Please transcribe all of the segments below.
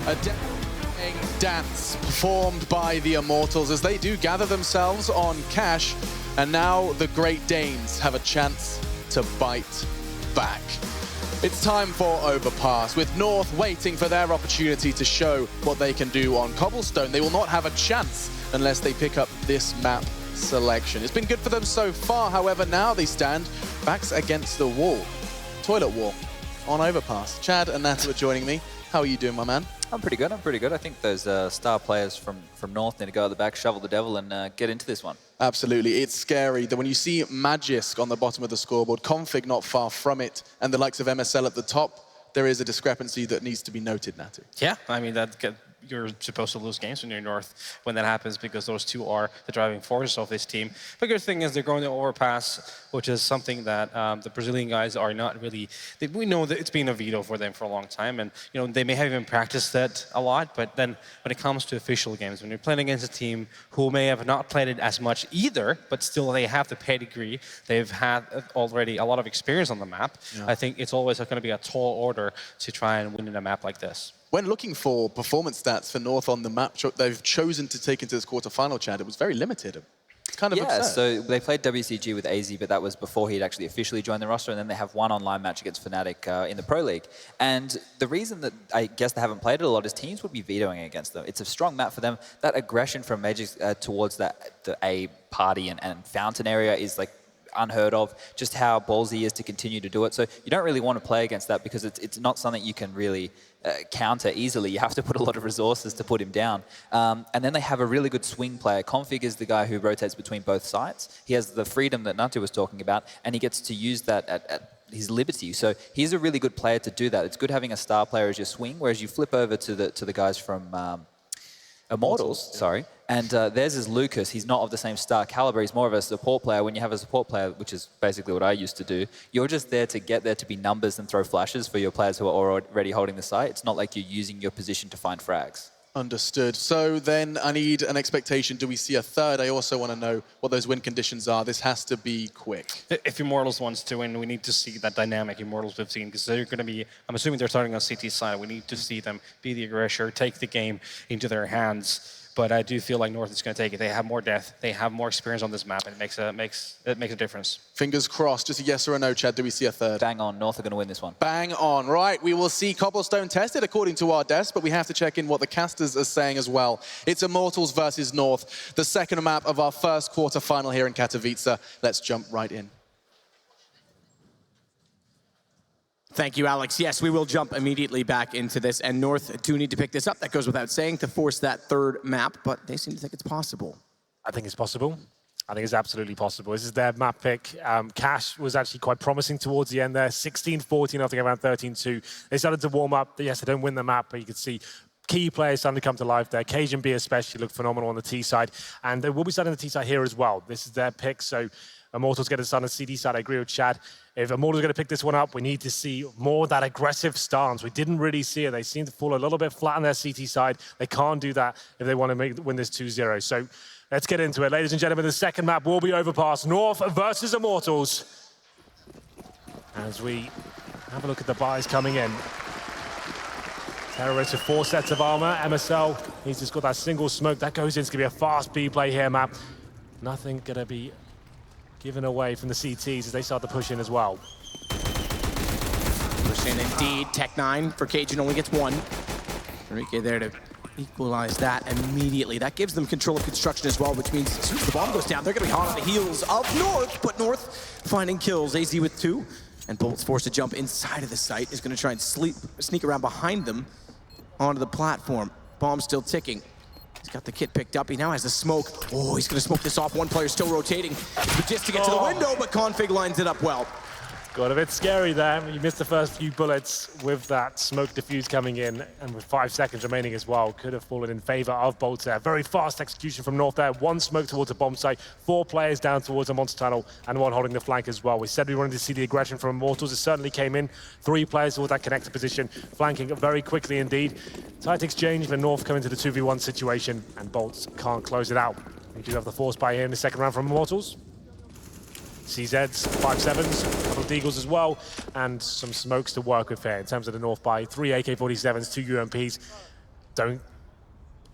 A deafening dance performed by the Immortals as they do gather themselves on cash, and now the Great Danes have a chance to bite back. It's time for Overpass, with North waiting for their opportunity to show what they can do on Cobblestone. They will not have a chance unless they pick up this map selection. It's been good for them so far, however, now they stand backs against the wall. Toilet wall on Overpass. Chad and Natu are joining me. How are you doing, my man? I'm pretty good, I think those star players from North need to go at the back, shovel the devil, and get into this one. Absolutely. It's scary that when you see Magisk on the bottom of the scoreboard, Config not far from it, and the likes of MSL at the top, there is a discrepancy that needs to be noted, Natu. Yeah, I mean, you're supposed to lose games when you're North when that happens, because those two are the driving forces of this team. But the good thing is they're going to Overpass, which is something that the Brazilian guys are not really. We know that it's been a veto for them for a long time, and they may have even practiced that a lot. But then when it comes to official games, when you're playing against a team who may have not played it as much either, but still they have the pedigree, they've had already a lot of experience on the map. Yeah. I think it's always going to be a tall order to try and win in a map like this. When looking for performance stats for North on the map they've chosen to take into this quarterfinal, Chad, it was very limited. It's kind of absurd. So they played WCG with AZ, but that was before he'd actually officially joined the roster, and then they have one online match against Fnatic in the Pro League. And the reason that I guess they haven't played it a lot is teams would be vetoing against them. It's a strong map for them. That aggression from Magic towards the A party and fountain area is like unheard of, just how ballsy he is to continue to do it. So you don't really want to play against that because it's not something you can really counter easily. You have to put a lot of resources to put him down. And then they have a really good swing player. Config is the guy who rotates between both sides. He has the freedom that Natu was talking about, and he gets to use that at his liberty. So he's a really good player to do that. It's good having a star player as your swing, whereas you flip over to the guys from Immortals, sorry. And theirs is Lucas. He's not of the same star caliber. He's more of a support player. When you have a support player, which is basically what I used to do, you're just there to get there to be numbers and throw flashes for your players who are already holding the site. It's not like you're using your position to find frags. Understood. So then I need an expectation. Do we see a third? I also want to know what those win conditions are. This has to be quick. If Immortals wants to win, we need to see that dynamic Immortals we've seen, because they're going to be, I'm assuming they're starting on CT side. We need to see them be the aggressor, take the game into their hands. But I do feel like North is going to take it. They have more depth. They have more experience on this map, and it makes a difference. Fingers crossed. Just a yes or a no, Chad. Do we see a third? Bang on. North are going to win this one. Bang on. Right. We will see Cobblestone tested according to our desk, but we have to check in what the casters are saying as well. It's Immortals versus North, the second map of our first quarterfinal here in Katowice. Let's jump right in. Thank you, Alex. Yes, we will jump immediately back into this, and North do need to pick this up. That goes without saying, to force that third map, but they seem to think it's possible. I think it's possible. I think it's absolutely possible. This is their map pick. Cash was actually quite promising towards the end there. 16-14, I think around 13-2. They started to warm up. Yes, they don't win the map, but you could see key players starting to come to life there. Cajun B especially looked phenomenal on the T side, and they will be starting the T side here as well. This is their pick, so Immortals get it started on the CD side. I agree with Chad. If Immortals are going to pick this one up, we need to see more of that aggressive stance. We didn't really see it. They seem to fall a little bit flat on their CT side. They can't do that if they want to win this 2-0. So let's get into it. Ladies and gentlemen, the second map will be Overpass. North versus Immortals. As we have a look at the buys coming in. Terrorist with 4 sets of armor. MSL, he's just got that single smoke. That goes in. It's going to be a fast B play here, map. Nothing going to be given away from the CTs as they start to push in as well. Push in indeed. Tech9 for Cajun only gets 1. Enrique there to equalize that immediately. That gives them control of construction as well, which means as soon as the bomb goes down, they're going to be hot on the heels of North, but North finding kills. AZ with 2, and Bolt's forced to jump inside of the site. Is going to try and sneak around behind them onto the platform. Bomb still ticking. He's got the kit picked up. He now has the smoke. Oh, he's going to smoke this off. One player still rotating. Just to get to the window, but Config lines it up well. Got a bit scary there. You missed the first few bullets with that smoke diffuse coming in, and with 5 seconds remaining as well. Could have fallen in favor of Bolt there. Very fast execution from North there. 1 smoke towards a bomb site, 4 players down towards a monster tunnel, and 1 holding the flank as well. We said we wanted to see the aggression from Immortals. It certainly came in. 3 players towards that connector position, flanking very quickly indeed. Tight exchange, but North coming to the 2v1 situation, and Bolts can't close it out. We do have the force buy here in the second round from Immortals. CZs, 5.7s, a couple of Deagles as well, and some smokes to work with here in terms of the North buy. 3 AK-47s, 2 UMPs. don't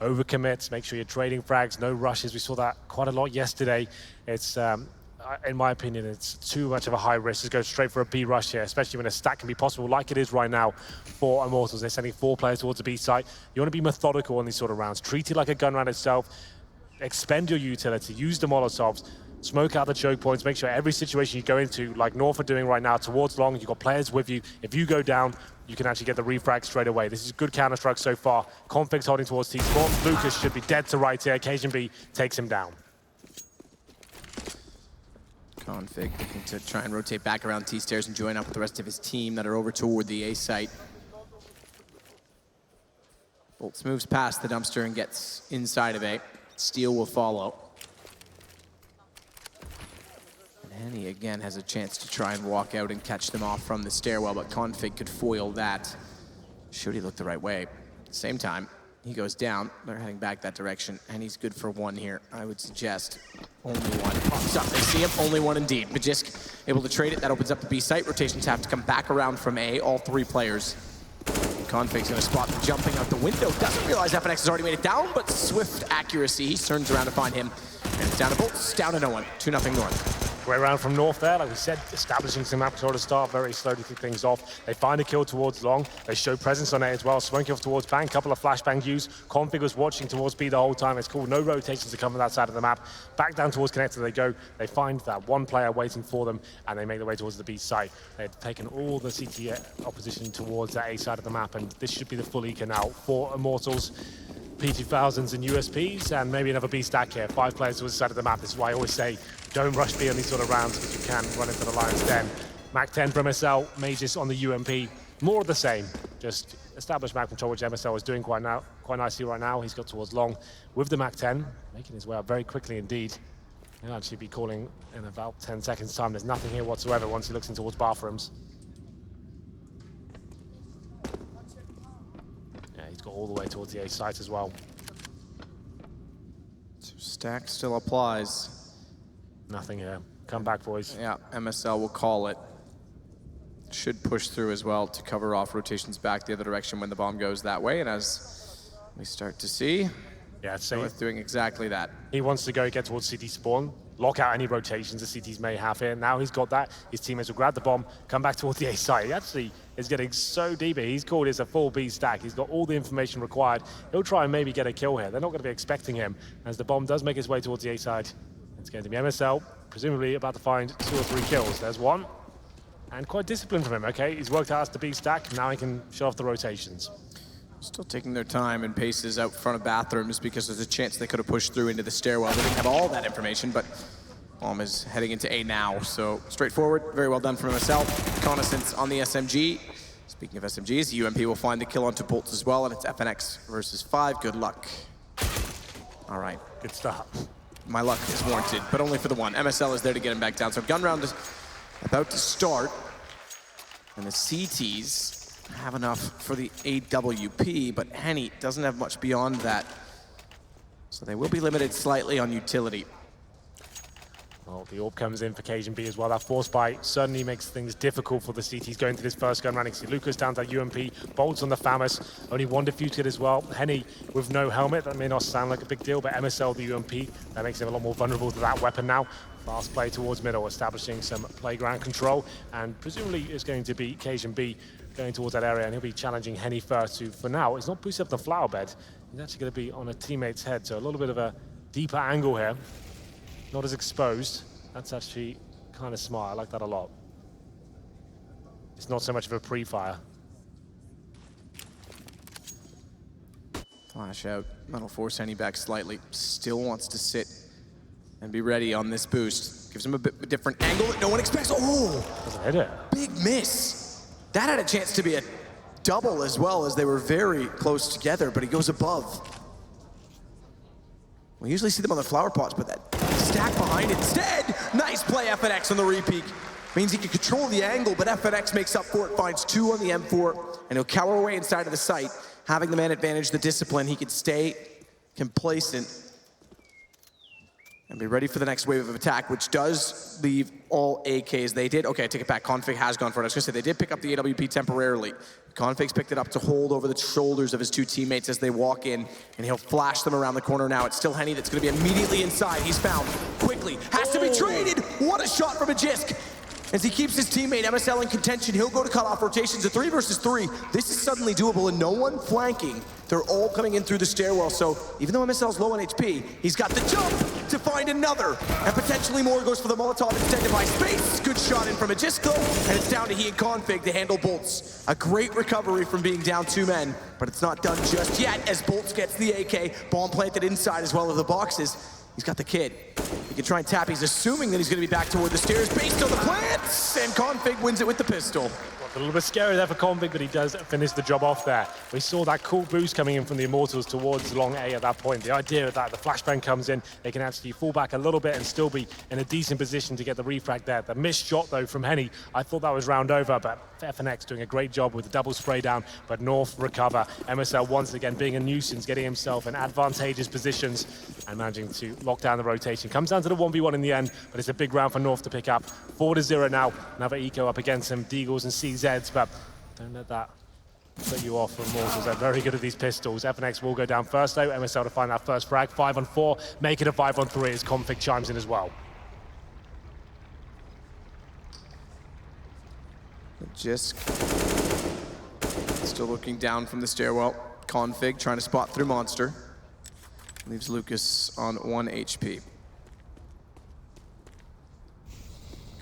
overcommit, make sure you're trading frags, no rushes. We saw that quite a lot yesterday. It's, in my opinion, it's too much of a high risk to go straight for a B rush here, especially when a stack can be possible like it is right now for Immortals. They're sending 4 players towards the B site. You want to be methodical on these sort of rounds. Treat it like a gun round itself. Expend your utility, use the Molotovs, smoke out the choke points, make sure every situation you go into, like North are doing right now, towards long, you've got players with you. If you go down, you can actually get the refrag straight away. This is good Counter-Strike so far. Config's holding towards T-Spawn. Lucas should be dead to right here. KGB takes him down. Config looking to try and rotate back around T-Stairs and join up with the rest of his team that are over toward the A site. Bolts moves past the dumpster and gets inside of A. Steel will follow. And Henny again has a chance to try and walk out and catch them off from the stairwell, but Config could foil that. Should he look the right way? At the same time, he goes down. They're heading back that direction, and he's good for 1 here. I would suggest only 1. Pops up, they see him, only 1 indeed. Magisk able to trade it, that opens up the B site. Rotations have to come back around from A, all 3 players. Config's gonna spot them jumping out the window. Doesn't realize FNX has already made it down, but swift accuracy. He turns around to find him. And it's down to Bolts, down to no one. 2-0 North. Great round from North there, like we said, establishing some map control to start, very slowly kick things off. They find a kill towards long. They show presence on A as well, smoking off towards Bang, couple of flashbang views. Config was watching towards B the whole time. It's cool, no rotations to come from that side of the map. Back down towards connector they go. They find that 1 player waiting for them, and they make their way towards the B site. They've taken all the CT opposition towards that A side of the map, and this should be the full eco now for Immortals. P2000s and USPs, and maybe another B stack here. 5 players towards the side of the map. This is why I always say, don't rush B on these sort of rounds, because you can run into the Lion's Den. Mac 10 for MSL, Mages on the UMP. More of the same. Just establish map control, which MSL is doing quite nicely right now. He's got towards long with the Mac 10, making his way up very quickly indeed. He'll actually be calling in about 10 seconds time. There's nothing here whatsoever once he looks in towards bathrooms. He's got all the way towards the A site as well. So stack still applies. Nothing here. Come back, boys. Yeah, MSL will call it. Should push through as well to cover off rotations back the other direction when the bomb goes that way. And as we start to see, yeah, North doing exactly that. He wants to go get towards CT spawn, lock out any rotations the CTs may have here. Now he's got that. His teammates will grab the bomb, come back towards the A site. He actually is getting so deep here. He's called it a full B stack. He's got all the information required. He'll try and maybe get a kill here. They're not going to be expecting him as the bomb does make its way towards the A site. It's going to be MSL, presumably about to find 2 or 3 kills. There's 1. And quite disciplined from him, okay? He's worked out the B stack. Now he can shut off the rotations. Still taking their time and paces out front of bathrooms because there's a chance they could have pushed through into the stairwell. They didn't have all that information, but bomb is heading into A now. So straightforward, very well done from MSL. Reconnaissance on the SMG. Speaking of SMGs, UMP will find the kill onto Bolts as well, and it's FNX versus 5. Good luck. All right. Good start. My luck is warranted, but only for the 1. MSL is there to get him back down. So gun round is about to start, and the CTs have enough for the AWP, but Henny doesn't have much beyond that. So they will be limited slightly on utility. Well, the orb comes in for KGB as well. That force bite certainly makes things difficult for the CTs going to this first gun round. You see Lucas down to UMP, Bolts on the FAMAS, only 1 defuse kit as well. Henny with no helmet, that may not sound like a big deal, but MSL the UMP, that makes him a lot more vulnerable to that weapon now. Fast play towards middle, establishing some playground control, and presumably it's going to be KGB going towards that area, and he'll be challenging Henny first, who for now is not boosted up the flower bed. He's actually going to be on a teammate's head, so a little bit of a deeper angle here. Not as exposed. That's actually kind of smart. I like that a lot. It's not so much of a pre-fire. Flash out. That'll force Henny back slightly. Still wants to sit and be ready on this boost. Gives him a bit different angle that no one expects. Oh! Doesn't hit it. Big miss. That had a chance to be a double as well, as they were very close together, but he goes above. We usually see them on the flower pots, but that stack behind it instead. Nice play, FNX on the repeat. Means he can control the angle, but FNX makes up for it, finds 2 on the M4, and he'll cower away inside of the site. Having the man advantage, the discipline, he can stay complacent And be ready for the next wave of attack, which does leave all AKs. They did, okay, I take it back. Config has gone for it. I was gonna say, they did pick up the AWP temporarily. Config's picked it up to hold over the shoulders of his two teammates as they walk in, and he'll flash them around the corner now. It's still Henny that's gonna be immediately inside. He's found quickly, has to be traded. What a shot from Magisk. As he keeps his teammate MSL in contention, he'll go to cut off rotations. A 3 versus 3. This is suddenly doable and no one flanking. They're all coming in through the stairwell, so even though MSL's low on HP, he's got the jump to find another. And potentially more goes for the Molotov instead to buy space. Good shot in from Magisko, and it's down to he and Config to handle Bolts. A great recovery from being down 2 men, but it's not done just yet as Bolts gets the AK, bomb planted inside as well as the boxes. He's got the kid. He can try and tap. He's assuming that he's going to be back toward the stairs based on the plants, and Config wins it with the pistol. A little bit scary there for Config, but he does finish the job off there. We saw that cool boost coming in from the Immortals towards long A at that point. The idea that the flashbang comes in, they can actually fall back a little bit and still be in a decent position to get the refrag there. The missed shot, though, from Henny, I thought that was round over, but FNX doing a great job with the double spray down, but North recover. MSL once again being a nuisance, getting himself in advantageous positions and managing to lock down the rotation. Comes down to the 1v1 in the end, but it's a big round for North to pick up. 4-0 now. Another eco up against some Deagles and CZs, but don't let that put you off from Immortals. They're very good at these pistols. FNX will go down first, though. MSL to find that first frag. 5-on-4, make it a 5-on-3 as Config chimes in as well. Jisk still looking down from the stairwell. Config trying to spot through Monster. Leaves Lucas on 1 HP.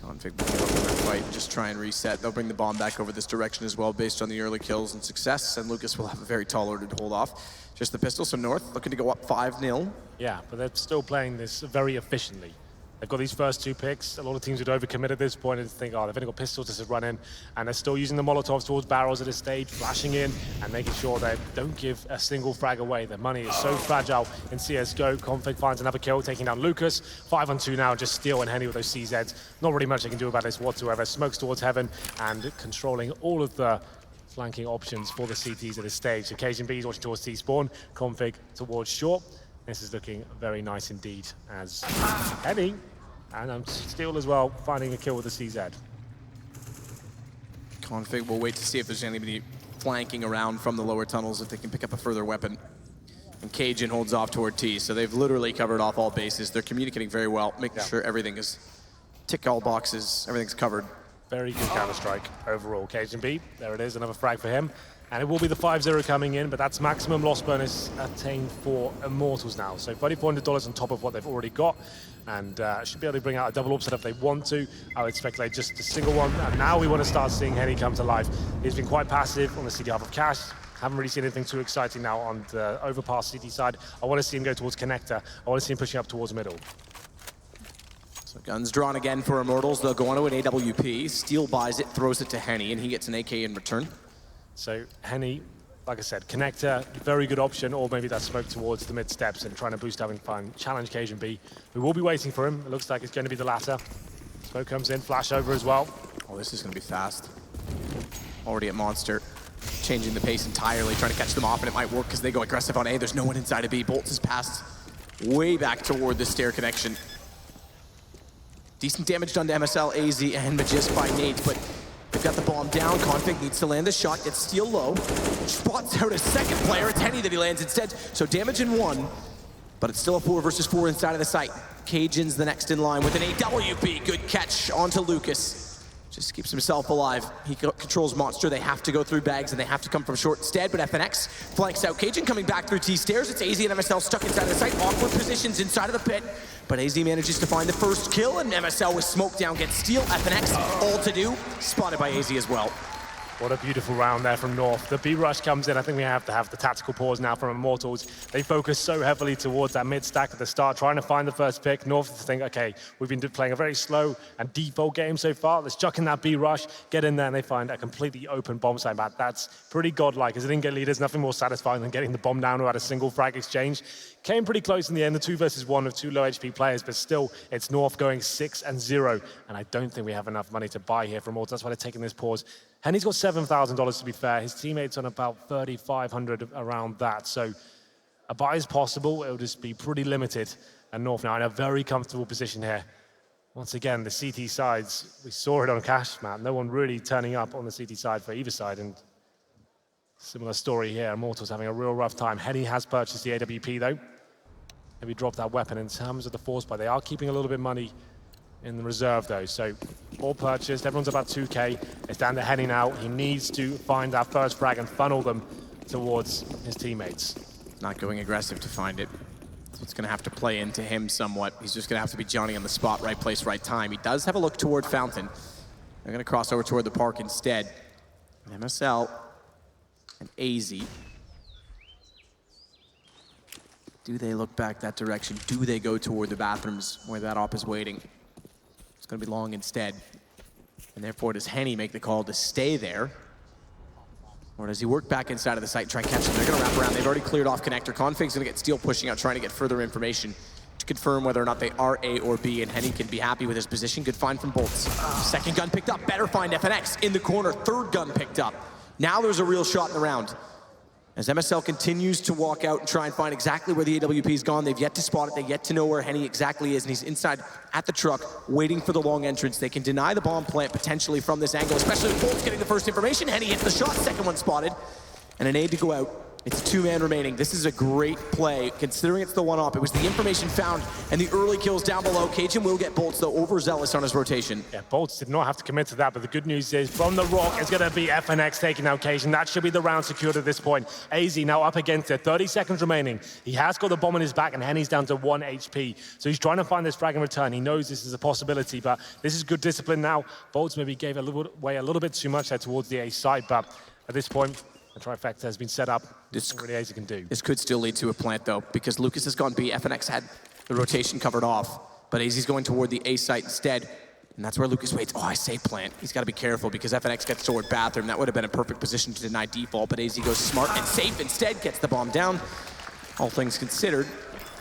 Config will give up in that fight and just try and reset. They'll bring the bomb back over this direction as well based on the early kills and success, and Lucas will have a very tall order to hold off. Just the pistol, so North looking to go up 5-0. Yeah, but they're still playing this very efficiently. They've got these first 2 picks. A lot of teams would overcommit at this point and think, oh, they've only got pistols to just run in. And they're still using the Molotovs towards barrels at this stage, flashing in and making sure they don't give a single frag away. Their money is so fragile in CSGO. Config finds another kill, taking down Lucas. 5-on-2 now, just Steel and Henny with those CZs. Not really much they can do about this whatsoever. Smokes towards heaven and controlling all of the flanking options for the CTs at this stage. Occasion B is watching towards T-spawn. Config towards short. This is looking very nice indeed as Henny and Steel as well, finding a kill with the CZ. Config will wait to see if there's anybody flanking around from the lower tunnels, if they can pick up a further weapon. And Cajun holds off toward T, so they've literally covered off all bases. They're communicating very well, making sure everything is tick all boxes, everything's covered. Very good Counter-Strike overall. Cajun B, there it is, another frag for him. And it will be the 5-0 coming in, but that's maximum loss bonus attained for Immortals now. So $3,400 on top of what they've already got. And should be able to bring out a double upset if they want to. I would speculate just a single one. And now we want to start seeing Henny come to life. He's been quite passive on the CT half of Cash. Haven't really seen anything too exciting now on the Overpass CT side. I want to see him go towards Connector. I want to see him pushing up towards middle. So guns drawn again for Immortals. They'll go onto an AWP. Steel buys it, throws it to Henny, and he gets an AK in return. So Henny, like I said, Connector, very good option, or maybe that smoke towards the mid steps and trying to boost up and find challenge Cajun B. We will be waiting for him. It looks like it's going to be the latter. Smoke comes in, flash over as well. Oh, this is going to be fast. Already at Monster, changing the pace entirely, trying to catch them off, and it might work because they go aggressive on A. There's no one inside of B. Bolts has passed way back toward the stair connection. Decent damage done to MSL, AZ, and Magisk by Nate, but they've got the bomb down. Config needs to land the shot, gets Steel low. Spots out a second player. It's Henny that he lands instead. So damage in 1, but it's still a 4 versus 4 inside of the site. Cajun's the next in line with an AWP. Good catch onto Lucas. Just keeps himself alive. He controls Monster. They have to go through bags and they have to come from short instead, but FNX flanks out Cajun coming back through T stairs. It's AZ and MSL stuck inside of the site. Awkward positions inside of the pit, but AZ manages to find the first kill, and MSL with smoke down gets Steel. FNX all to do. Spotted by AZ as well. What a beautiful round there from North. The B rush comes in. I think we have to have the tactical pause now from Immortals. They focus so heavily towards that mid stack at the start, trying to find the first pick. North think, okay, we've been playing a very slow and default game so far. Let's chuck in that B rush, get in there, and they find a completely open bomb site. Matt, that's pretty godlike. As an in-game leader, there's nothing more satisfying than getting the bomb down without a single frag exchange. Came pretty close in the end, the 2 versus 1 of 2 low HP players, but still, it's North going 6-0, and I don't think we have enough money to buy here from Immortals. That's why they're taking this pause. Henny's got $7,000 to be fair. His teammates on about 3,500 around that. So a buy is possible. It'll just be pretty limited and North now in a very comfortable position here. Once again, the CT sides, we saw it on Cash, man. No one really turning up on the CT side for either side, and similar story here. Immortals having a real rough time. Henny has purchased the AWP though. Maybe dropped that weapon in terms of the force buy. They are keeping a little bit of money in the reserve though, so all purchased. Everyone's about 2K. It's down to Henny now. He needs to find that first frag and funnel them towards his teammates. Not going aggressive to find it. So it's going to have to play into him somewhat. He's just going to have to be Johnny on the spot, right place, right time. He does have a look toward Fountain. They're going to cross over toward the park instead. MSL and AZ. Do they look back that direction? Do they go toward the bathrooms where that op is waiting? It's going to be long instead. And therefore, does Henny make the call to stay there? Or does he work back inside of the site and try and catch them? They're going to wrap around. They've already cleared off connector. Config's going to get Steel pushing out, trying to get further information to confirm whether or not they are A or B, and Henny can be happy with his position. Good find from Bolts. Second gun picked up. Better find FNX in the corner. Third gun picked up. Now there's a real shot in the round. As MSL continues to walk out and try and find exactly where the AWP's gone, they've yet to spot it, they've yet to know where Henny exactly is, and he's inside at the truck, waiting for the long entrance. They can deny the bomb plant potentially from this angle, especially with Bolts getting the first information. Henny hits the shot, second one spotted, and an aid to go out. It's a two-man remaining. This is a great play, considering it's the one-op. It was the information found and the early kills down below. Cajun will get Bolts, though, overzealous on his rotation. Yeah, Bolts did not have to commit to that, but the good news is from the rock, it's going to be FNX taking out Cajun. That should be the round secured at this point. AZ now up against it, 30 seconds remaining. He has got the bomb on his back, and Henny's down to 1 HP. So he's trying to find this frag in return. He knows this is a possibility, but this is good discipline now. Bolts maybe gave away a little bit too much there towards the A side, but at this point, the trifecta has been set up. This really AZ can do. This could still lead to a plant, though, because Lucas has gone B. FNX had the rotation covered off, but AZ's going toward the A site instead, and that's where Lucas waits. Oh, I say plant. He's got to be careful because FNX gets toward bathroom. That would have been a perfect position to deny default, but AZ goes smart and safe instead, gets the bomb down. All things considered,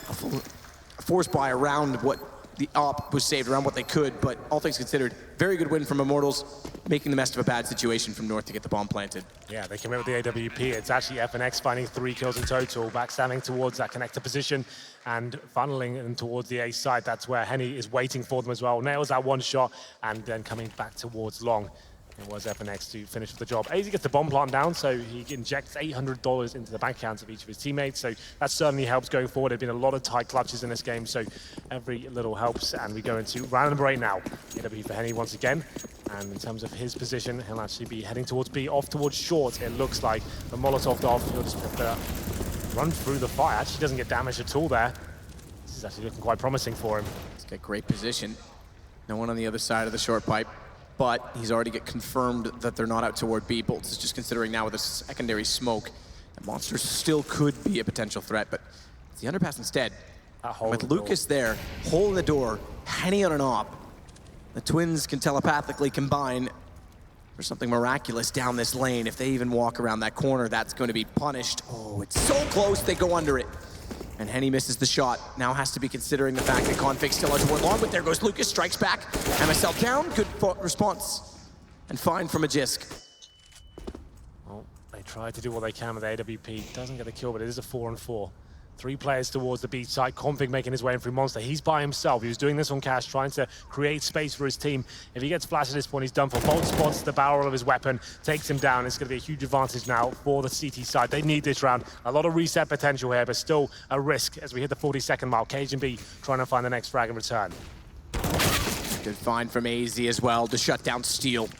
a force buy around what the op was saved, around what they could, but all things considered, very good win from Immortals, making the best of a bad situation from North to get the bomb planted. Yeah, they commit with the AWP. It's actually FNX finding 3 kills in total, backstabbing towards that connector position and funneling them towards the A side. That's where Henny is waiting for them as well. Nails that one shot and then coming back towards long. It was FNX to finish the job. AZ gets the bomb plant down, so he injects $800 into the bank accounts of each of his teammates, so that certainly helps going forward. There have been a lot of tight clutches in this game, so every little helps, and we go into round number 8 now. AW for Henny once again, and in terms of his position, he'll actually be heading towards B, off towards short, it looks like. The Molotov off, he'll just have to run through the fire. Actually doesn't get damaged at all there. This is actually looking quite promising for him. He's got great position. No one on the other side of the short pipe. But he's already get confirmed that they're not out toward B. Bolts is just considering now with a secondary smoke. And Monsters still could be a potential threat, but it's the underpass instead. With Lucas there, hole in the door, Henny on an op. The twins can telepathically combine for something miraculous down this lane. If they even walk around that corner, that's going to be punished. Oh, it's so close, they go under it. And Henny misses the shot. Now has to be considering the fact that Config still has toward long, but there goes Lucas, strikes back. MSL down, good response. And fine from a Jisk. Well, they try to do what they can with AWP. Doesn't get the kill, but it is a 4-on-4. 3 players towards the B side. Config making his way in through Monster. He's by himself. He was doing this on Cash, trying to create space for his team. If he gets flashed at this point, he's done for. Bolt spots the barrel of his weapon, takes him down. It's going to be a huge advantage now for the CT side. They need this round. A lot of reset potential here, but still a risk as we hit the 40-second mark. Cajun B trying to find the next frag in return. Good find from AZ as well to shut down Steel.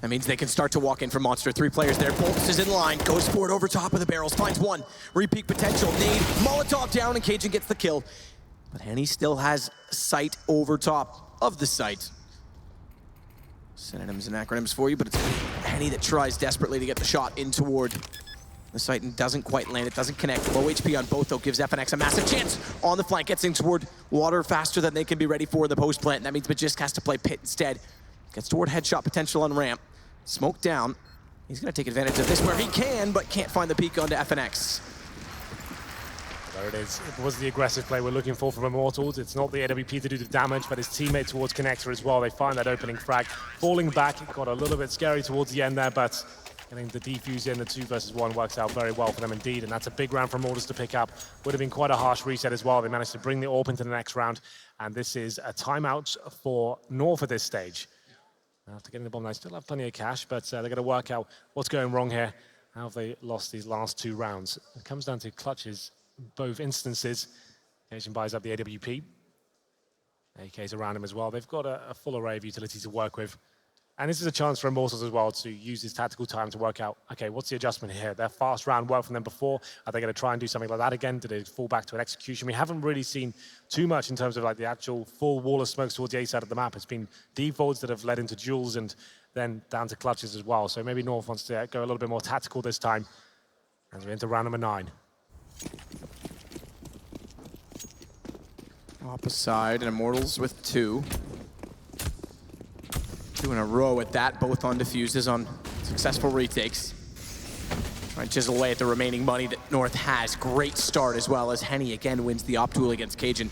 That means they can start to walk in for Monster. 3 players there. Bolts is in line. Goes forward over top of the barrels. Finds one. Repeat potential. Nade. Molotov down and Cajun gets the kill. But Henny still has sight over top of the site. Synonyms and acronyms for you, but it's Henny that tries desperately to get the shot in toward the site and doesn't quite land. It doesn't connect. Low HP on both, though, gives FNX a massive chance on the flank. Gets in toward water faster than they can be ready for the post plant. That means Magisk has to play pit instead. Gets toward headshot potential on ramp. Smoke down. He's going to take advantage of this where he can, but can't find the peek onto FNX. There it is. It was the aggressive play we're looking for from Immortals. It's not the AWP to do the damage, but his teammate towards connector as well. They find that opening frag. Falling back, it got a little bit scary towards the end there, but Getting the defuse in, the 2 versus 1 works out very well for them indeed, and that's a big round for Immortals to pick up. Would have been quite a harsh reset as well. They managed to bring the AWP into the next round, and this is a timeout for North at this stage. After getting the bomb, they still have plenty of cash, but they're going to work out what's going wrong here. How have they lost these last 2 rounds? It comes down to clutches in both instances. Asian buys up the AWP. AK's around him as well. They've got a full array of utilities to work with. And this is a chance for Immortals as well to use this tactical time to work out, okay, what's the adjustment here? Their fast round worked from them before. Are they going to try and do something like that again? Did they fall back to an execution? We haven't really seen too much in terms of like the actual full wall of smokes towards the A side of the map. It's been defaults that have led into duels and then down to clutches as well. So maybe North wants to go a little bit more tactical this time as we're into round number 9. Opposite side, and Immortals with 2. 2 in a row at that, both on defuses on successful retakes. Trying to chisel away at the remaining money that North has. Great start as well as Henny again wins the op duel against Cajun.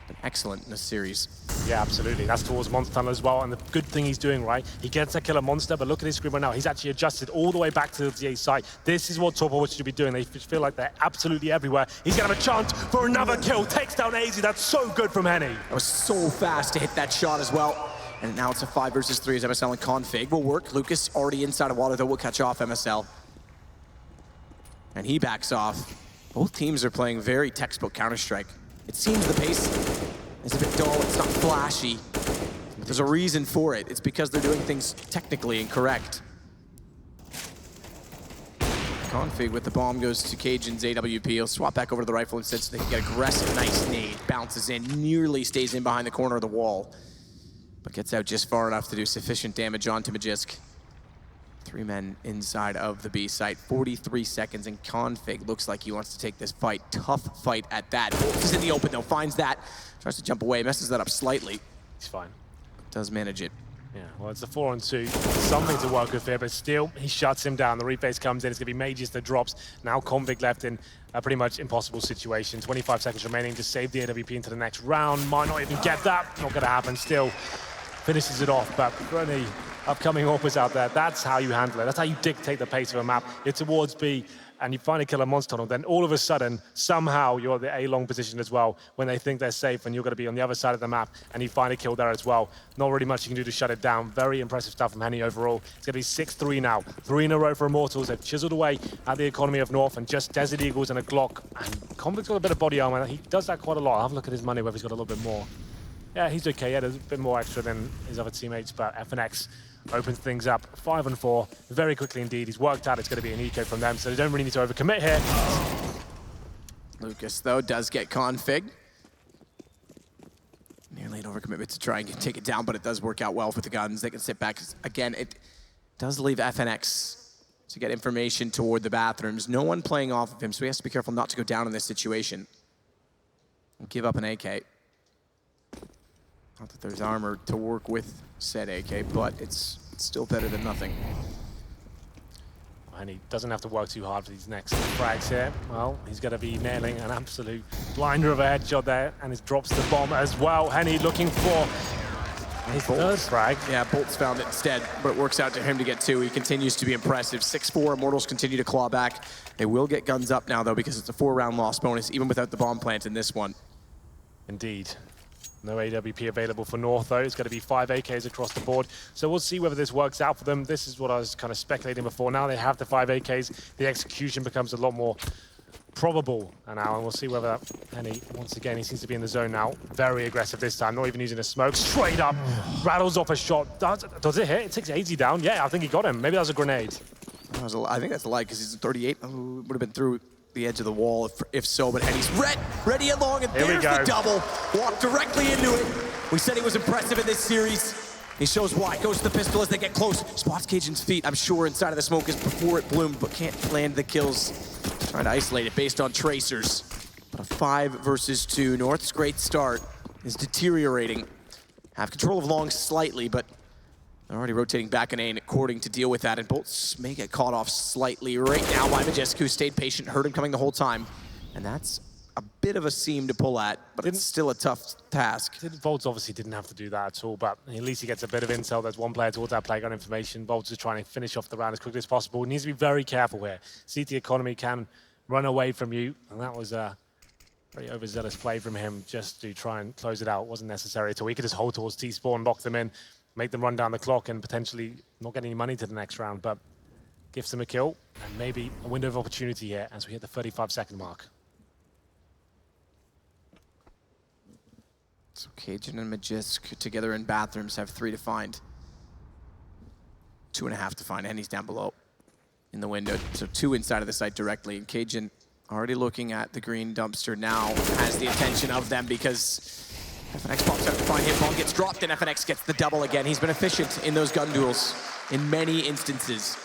Been excellent in this series. Yeah, absolutely. That's towards Monster Tunnel as well. And the good thing he's doing, right, he gets a killer monster, but look at his screen right now. He's actually adjusted all the way back to the A side. This is what top forwards should be doing. They feel like they're absolutely everywhere. He's going to have a chance for another kill. Takes down AZ. That's so good from Henny. That was so fast to hit that shot as well. And now it's a 5 versus 3 as MSL and Config will work. Lucas already inside of water, though, will catch off MSL. And he backs off. Both teams are playing very textbook Counter-Strike. It seems the pace is a bit dull, it's not flashy. But there's a reason for it. It's because they're doing things technically incorrect. Config with the bomb goes to Cajun's AWP. He'll swap back over to the rifle instead so they can get aggressive. Nice nade, bounces in, nearly stays in behind the corner of the wall. But gets out just far enough to do sufficient damage onto Magisk. 3 men inside of the B site. 43 seconds, and Config looks like he wants to take this fight. Tough fight at that. He's in the open though, finds that. Tries to jump away, messes that up slightly. He's fine. Does manage it. Yeah, well, it's a 4-on-2. Something to work with here, but still, he shuts him down. The rephase comes in. It's going to be Mages that drops. Now Config left in a pretty much impossible situation. 25 seconds remaining to save the AWP into the next round. Might not even get that. Not going to happen still. Finishes it off, but for any upcoming AWPers out there, that's how you handle it. That's how you dictate the pace of a map. You're towards B, and you finally kill a monster tunnel, then all of a sudden, somehow you're at the A-long position as well when they think they're safe, and you're going to be on the other side of the map, and you find a kill there as well. Not really much you can do to shut it down. Very impressive stuff from Henny overall. It's going to be 6-3 now. 3 in a row for Immortals. They've chiseled away at the economy of North, and just Desert Eagles and a Glock. And Convict's got a bit of body armor. He does that quite a lot. Have a look at his money, whether he's got a little bit more. Yeah, he's okay. Yeah, there's a bit more extra than his other teammates, but FNX opens things up 5-4 very quickly indeed. He's worked out it's going to be an eco from them, so they don't really need to overcommit here. Lucas, though, does get Config. Nearly an overcommitment to try and take it down, but it does work out well for the guns. They can sit back. Again, it does leave FNX to get information toward the bathrooms. No one playing off of him, so he has to be careful not to go down in this situation. Give up an AK. Not that there's armor to work with said AK, but it's still better than nothing. And he doesn't have to work too hard for these next frags here. Well, he's going to be nailing an absolute blinder of a headshot there, and he drops the bomb as well. Henny looking for his third frag. Yeah, Bolt's found it instead, but it works out to him to get 2. He continues to be impressive. 6-4, Immortals continue to claw back. They will get guns up now, though, because it's a 4-round loss bonus, even without the bomb plant in this one. Indeed. No AWP available for North, though. It's going to be 5 AKs across the board. So we'll see whether this works out for them. This is what I was kind of speculating before. Now they have the 5 AKs. The execution becomes a lot more probable now, and we'll see whether Henny, once again, he seems to be in the zone now. Very aggressive this time, not even using a smoke. Straight up, rattles off a shot. Does it hit? It takes AZ down. Yeah, I think he got him. Maybe that was a grenade. I think that's a lie, because he's at 38. Oh, would have been through the edge of the wall if so, but Henny's ready along, and there's the double. Walked directly into it. We said he was impressive in this series. He shows why. Goes to the pistol as they get close. Spots Cajun's feet, I'm sure, inside of the smoke is before it bloomed, but can't land the kills. Trying to isolate it based on tracers. But a 5 versus 2. North's great start is deteriorating. Have control of long slightly, but they're already rotating back in A and according to deal with that, and Bolts may get caught off slightly right now by Magisk, who stayed patient, heard him coming the whole time. And that's a bit of a seam to pull at, but it's still a tough task. VoDs obviously didn't have to do that at all, but at least he gets a bit of intel. There's one player towards that playground information. VoDs is trying to finish off the round as quickly as possible. He needs to be very careful here. CT economy can run away from you, and that was a very overzealous play from him just to try and close it out. It wasn't necessary at all. He could just hold towards T-spawn, lock them in, make them run down the clock, and potentially not get any money to the next round, but gives them a kill, and maybe a window of opportunity here as we hit the 35-second mark. So Cajun and Magisk together in bathrooms have 3 to find. 2.5 to find, and he's down below in the window. So 2 inside of the site directly, and Cajun already looking at the green dumpster now, has the attention of them because FNX pops out to find him. Bomb gets dropped, and FNX gets the double again. He's been efficient in those gun duels in many instances.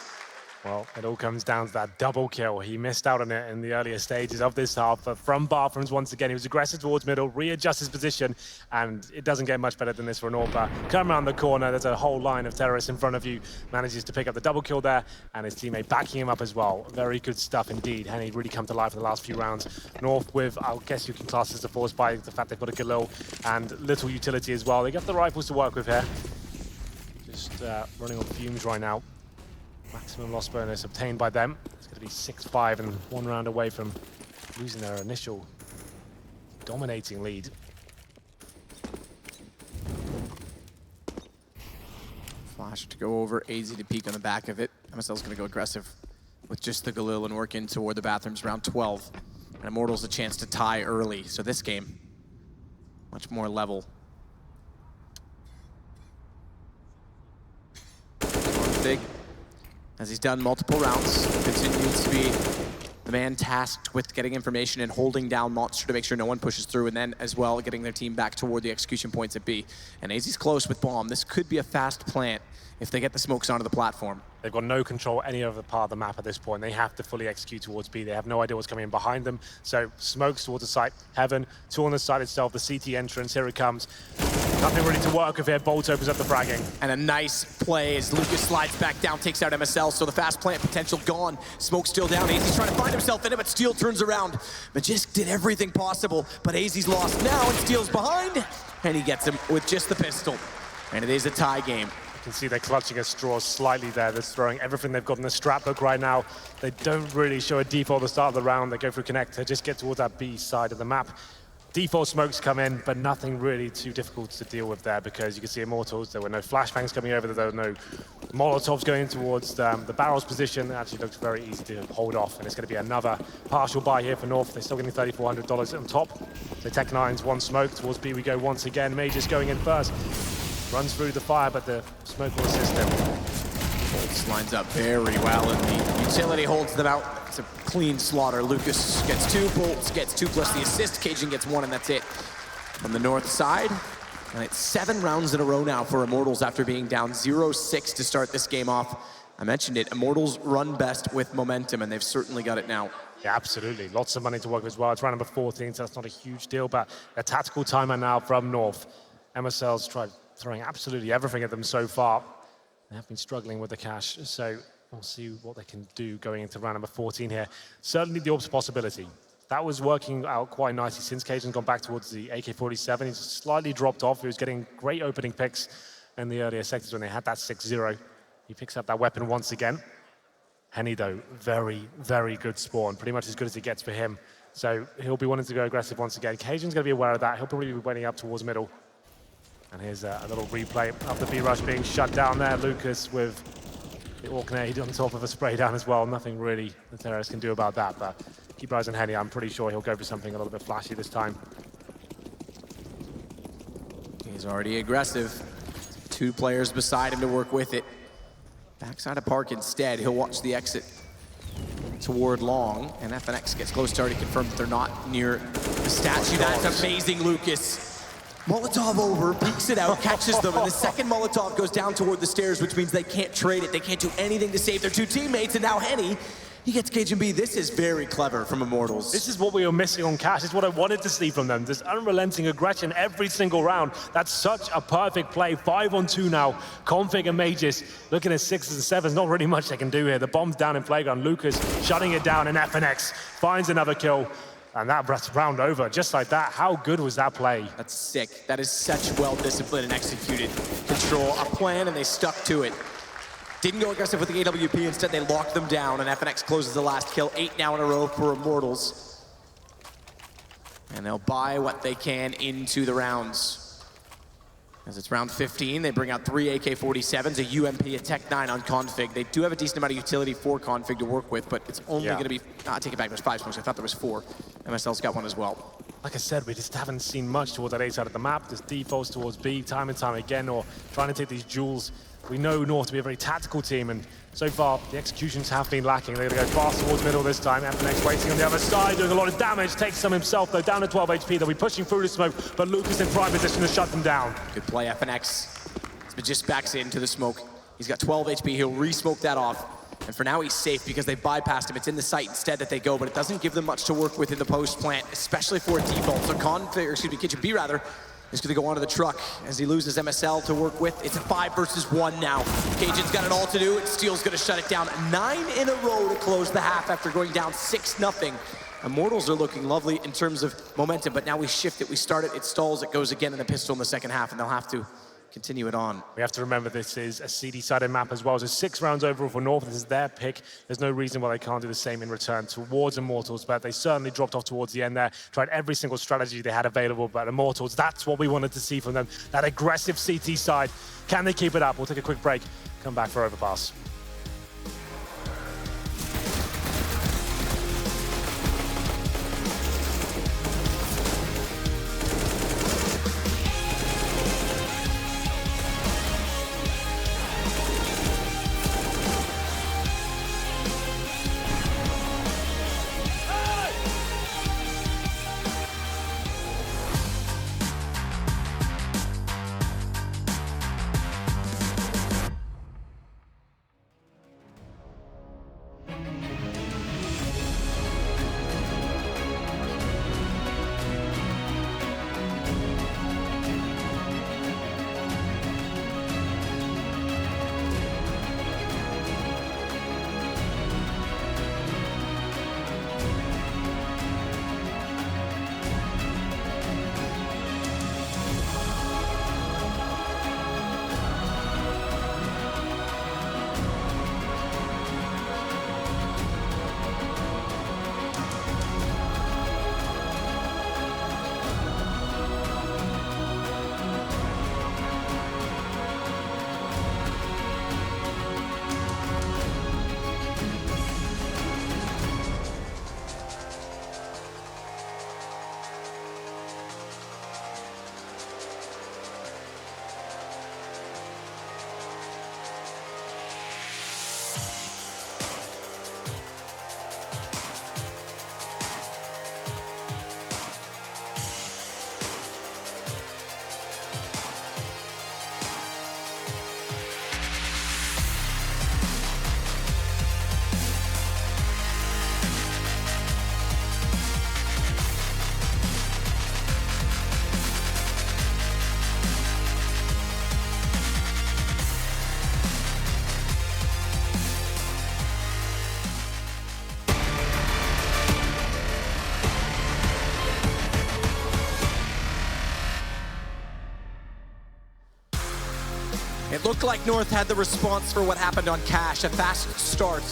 Well, it all comes down to that double kill. He missed out on it in the earlier stages of this half, but from bathrooms once again, he was aggressive towards middle, readjusts his position, and it doesn't get much better than this for Norpa. Come around the corner, there's a whole line of terrorists in front of you, manages to pick up the double kill there, and his teammate backing him up as well. Very good stuff indeed. Henny really come to life in the last few rounds. North with, I guess you can class as a force by the fact they've got a Galil and little utility as well. They got the rifles to work with here. Just running on fumes right now. Maximum loss bonus obtained by them. It's going to be 6-5 and 1 round away from losing their initial dominating lead. Flash to go over, AZ to peek on the back of it. MSL's going to go aggressive with just the Galil and work in toward the bathrooms, round 12. And Immortals a chance to tie early, so this game, much more level. Big. As he's done multiple rounds, continues to be the man tasked with getting information and holding down Monster to make sure no one pushes through, and then as well getting their team back toward the execution points at B. And AZ's close with Bomb. This could be a fast plant if they get the smokes onto the platform. They've got no control any other part of the map at this point. They have to fully execute towards B. They have no idea what's coming in behind them. So smokes towards the site, Heaven, 2 on the site itself, the CT entrance, here it comes. Nothing really to work with here. Bolt opens up the fragging. And a nice play as Lucas slides back down, takes out MSL, so the fast plant potential gone. Smoke still down, AZ's trying to find himself in it, but Steel turns around. Magisk did everything possible, but AZ's lost now, and Steel's behind, and he gets him with just the pistol. And it is a tie game. You can see they're clutching at straws slightly there. They're throwing everything they've got in the scrapbook right now. They don't really show a default at the start of the round. They go through connector, just get towards that B side of the map. Default smokes come in, but nothing really too difficult to deal with there because you can see Immortals, there were no flashbangs coming over, there were no Molotovs going towards the barrel's position. It actually looks very easy to hold off, and it's going to be another partial buy here for North. They're still getting $3,400 on top. So Tech9's 1 smoke towards B we go once again. Major's going in first. Runs through the fire, but the smoke will assist him. Bolts lines up very well, and the utility holds them out. It's a clean slaughter. Lucas gets 2, Bolts gets 2 plus the assist. Cajun gets 1, and that's it. From the north side, and it's 7 rounds in a row now for Immortals after being down 0-6 to start this game off. I mentioned it, Immortals run best with momentum, and they've certainly got it now. Yeah, absolutely. Lots of money to work with as well. It's round number 14, so that's not a huge deal, but a tactical timer now from North. MSL's tried throwing absolutely everything at them so far. They have been struggling with the cash, so we'll see what they can do going into round number 14 here. Certainly the Orb's possibility. That was working out quite nicely since Cajun's gone back towards the AK-47. He's slightly dropped off. He was getting great opening picks in the earlier sectors when they had that 6-0. He picks up that weapon once again. Henny, though, very, very good spawn. Pretty much as good as it gets for him. So he'll be wanting to go aggressive once again. Cajun's going to be aware of that. He'll probably be waiting up towards middle. And here's a little replay of the B-rush being shut down there. Lucas with the Orknade on top of a spray down as well. Nothing really the terrorists can do about that, but keep your eyes on Henny. I'm pretty sure he'll go for something a little bit flashy this time. He's already aggressive. 2 players beside him to work with it. Backside of Park instead. He'll watch the exit toward long, and FNX gets close to already confirmed that they're not near the statue. That's amazing, Lucas. Molotov over, peeks it out, catches them, and the second Molotov goes down toward the stairs, which means they can't trade it. They can't do anything to save their 2 teammates, and now Henny, he gets Cajun B. This is very clever from Immortals. This is what we were missing on Cash. It's what I wanted to see from them. This unrelenting aggression every single round. That's such a perfect play. 5-on-2 now. Config and Mages looking at 6s and 7s. Not really much they can do here. The bomb's down in playground. Lucas shutting it down, and FNX finds another kill. And that round over, just like that. How good was that play? That's sick. That is such well-disciplined and executed control. A plan, and they stuck to it. Didn't go aggressive with the AWP. Instead, they locked them down, and FNX closes the last kill. 8 now in a row for Immortals. And they'll buy what they can into the rounds. As it's round 15, they bring out 3 AK-47s, a UMP, a Tech-9 on config. They do have a decent amount of utility for config to work with, but it's only going to be... I take it back, there's 5 smokes. I thought there was 4. MSL's got one as well. Like I said, we just haven't seen much towards that A side of the map. There's defaults towards B time and time again, or trying to take these duels. We know North to be a very tactical team, and so far, the executions have been lacking. They're going to go fast towards middle this time. FNX waiting on the other side, doing a lot of damage. Takes some himself, though, down to 12 HP. They'll be pushing through the smoke, but Lucas in prime position to shut them down. Good play, FNX. But just backs into the smoke. He's got 12 HP. He'll re-smoke that off. And for now, he's safe because they bypassed him. It's in the site instead that they go, but it doesn't give them much to work with in the post plant, especially for a default. So Kitchen B rather, is going to go onto the truck as he loses MSL to work with. It's a 5 versus 1 now. Cajun's got it all to do, and Steel's going to shut it down. 9 in a row to close the half after going down 6-0. Immortals are looking lovely in terms of momentum, but now we shift it, we start it, it stalls, it goes again in the pistol in the second half, and they'll have to continue it on. We have to remember this is a CD-sided map as well. So 6 rounds overall for North. This is their pick. There's no reason why they can't do the same in return towards Immortals, but they certainly dropped off towards the end there. Tried every single strategy they had available, but Immortals, that's what we wanted to see from them. That aggressive CT side. Can they keep it up? We'll take a quick break. Come back for Overpass. It looked like North had the response for what happened on Cash, a fast start.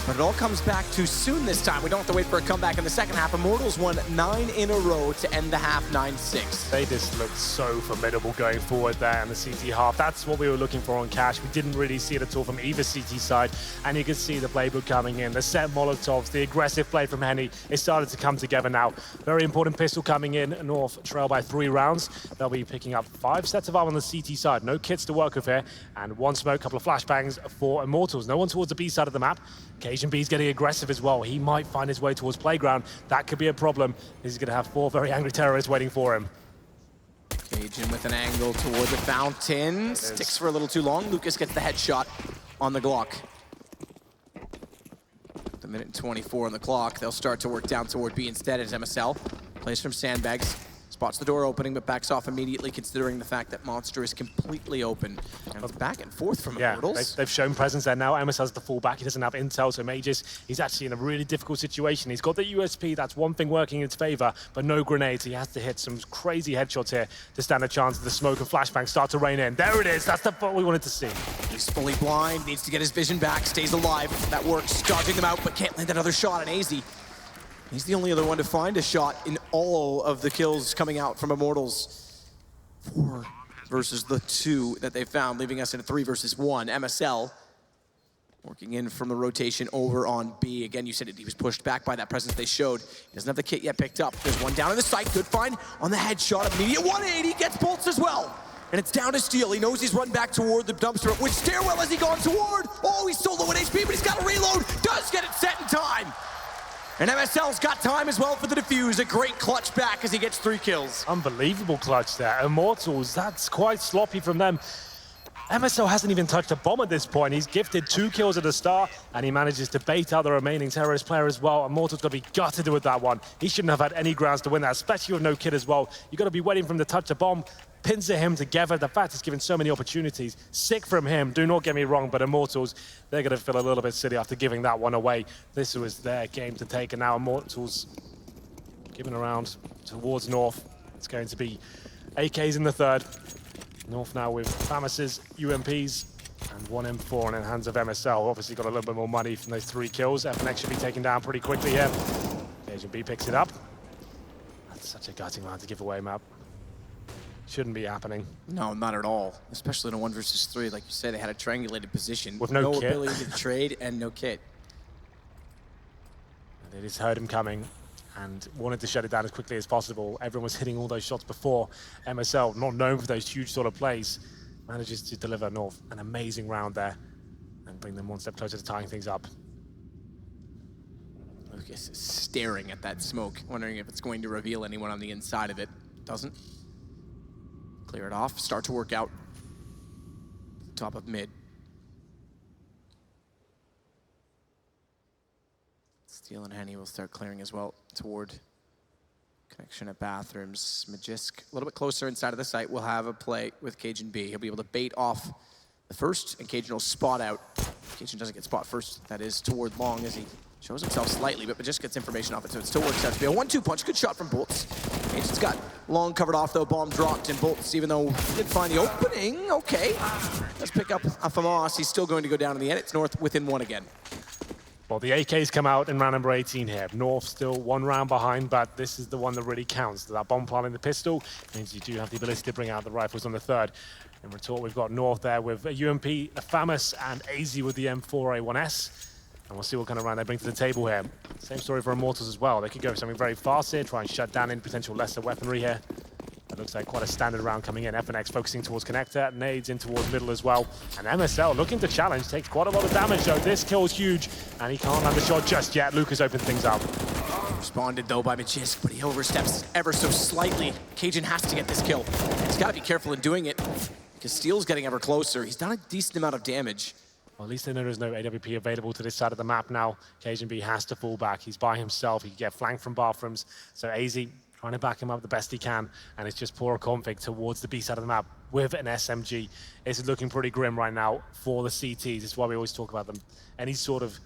But it all comes back too soon this time. We don't have to wait for a comeback in the second half. Immortals won 9 in a row to end the half 9-6. They just looked so formidable going forward there in the CT half. That's what we were looking for on Cash. We didn't really see it at all from either CT side. And you can see the playbook coming in, the set Molotovs, the aggressive play from Henny. It started to come together now. Very important pistol coming in. North trail by 3 rounds. They'll be picking up 5 sets of arm on the CT side. No kits to work with here. And 1 smoke, couple of flashbangs for Immortals. No one towards the B side of the map. Cajun B's getting aggressive as well. He might find his way towards playground. That could be a problem. He's going to have 4 very angry terrorists waiting for him. Cajun with an angle toward the fountain. Sticks for a little too long. Lucas gets the headshot on the Glock. The minute and 24 on the clock. They'll start to work down toward B instead as MSL plays from sandbags. Spots the door opening, but backs off immediately, considering the fact that Monster is completely open. And it's back and forth from Immortals. They've shown presence there now. Amos has the fallback. He doesn't have intel, so Mages, he's actually in a really difficult situation. He's got the USP, that's one thing working in his favor, but no grenades. He has to hit some crazy headshots here to stand a chance. The smoke and flashbang start to rain in. There it is. That's what we wanted to see. He's fully blind, needs to get his vision back, stays alive. That works, dodging them out, but can't land another shot on AZ. He's the only other one to find a shot in all of the kills coming out from Immortals. 4 versus the 2 that they found, leaving us in a 3 versus 1. MSL working in from the rotation over on B. Again, you said he was pushed back by that presence they showed. He doesn't have the kit yet picked up. There's one down in the site. Good find on the headshot. Immediate 180, gets bolts as well. And it's down to Steel. He knows he's run back toward the dumpster. Which stairwell has he gone toward? Oh, he's so low in HP, but he's got a reload. Does get it set in time. And MSL's got time as well for the defuse. A great clutch back as he gets 3 kills. Unbelievable clutch there. Immortals, that's quite sloppy from them. MSL hasn't even touched a bomb at this point. He's gifted 2 kills at the start, and he manages to bait out the remaining terrorist player as well. Immortals got to be gutted with that one. He shouldn't have had any grounds to win that, especially with no kit as well. You got to be waiting for him to touch a bomb. Pins him together. The fact he's given so many opportunities. Sick from him, do not get me wrong, but Immortals, they're going to feel a little bit silly after giving that one away. This was their game to take, and now Immortals giving around towards North. It's going to be AKs in the 3rd. North now with Famus's UMPs and 1 M4 in the hands of MSL. Obviously got a little bit more money from those 3 kills. FNX should be taken down pretty quickly here. Agent B picks it up. That's such a gutting round to give away, map. Shouldn't be happening. No, not at all. Especially in a 1 versus 3. Like you said, they had a triangulated position. With no kit. ability to trade and no kit. They just heard him coming and wanted to shut it down as quickly as possible. Everyone was hitting all those shots before. MSL, not known for those huge sort of plays, manages to deliver North an amazing round there and bring them one step closer to tying things up. Lucas is staring at that smoke, wondering if it's going to reveal anyone on the inside of it. Doesn't. Clear it off, start to work out. Top of mid. Steel and Henny will start clearing as well toward connection at bathrooms. Magisk, a little bit closer inside of the site, will have a play with Cajun B. He'll be able to bait off the first, and Cajun will spot out. Cajun doesn't get spot first, that is toward long as he shows himself slightly, but Magisk gets information off it, so it still works out to be a 1-2 punch. Good shot from Bolts. Cajun's got long covered off though, bomb dropped, and Bolts, even though he did find the opening, okay. Let's pick up a Famas. He's still going to go down in the end. It's North within 1 again. Well, the AKs come out in round number 18 here. North still 1 round behind, but this is the one that really counts. That bomb plant in the pistol means you do have the ability to bring out the rifles on the 3rd. In retort, we've got North there with a UMP, a Famus, and AZ with the M4A1S. And we'll see what kind of round they bring to the table here. Same story for Immortals as well. They could go for something very fast here, try and shut down any potential lesser weaponry here. It looks like quite a standard round coming in. FNX focusing towards connector, nades in towards middle as well. And MSL looking to challenge, takes quite a lot of damage though. This kill's huge, and he can't land the shot just yet. Lucas opened things up. Responded though by Magisk, but he oversteps ever so slightly. Cajun has to get this kill. He's got to be careful in doing it, because Steel's getting ever closer. He's done a decent amount of damage. Well, at least they know there's no AWP available to this side of the map now. Cajun B has to fall back. He's by himself. He can get flanked from bathrooms. So AZ trying to back him up the best he can, and it's just poor config towards the B side of the map with an SMG. It's looking pretty grim right now for the CTs. It's why we always talk about them. Any sort of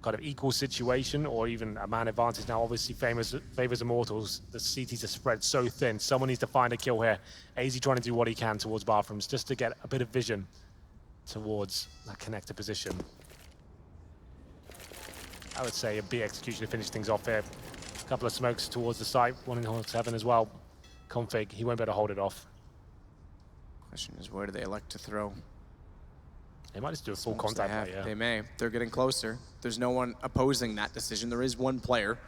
kind of equal situation or even a man advantage now obviously favors Immortals. The CTs are spread so thin. Someone needs to find a kill here. AZ trying to do what he can towards bathrooms just to get a bit of vision towards that connector position. I would say a B execution to finish things off here. A couple of smokes towards the site, 1 in hole 7 as well. Config, he won't be able to hold it off. Question is, where do they elect to throw? They might just do a full contact play, yeah. They may. They're getting closer. There's no one opposing that decision. There is one player,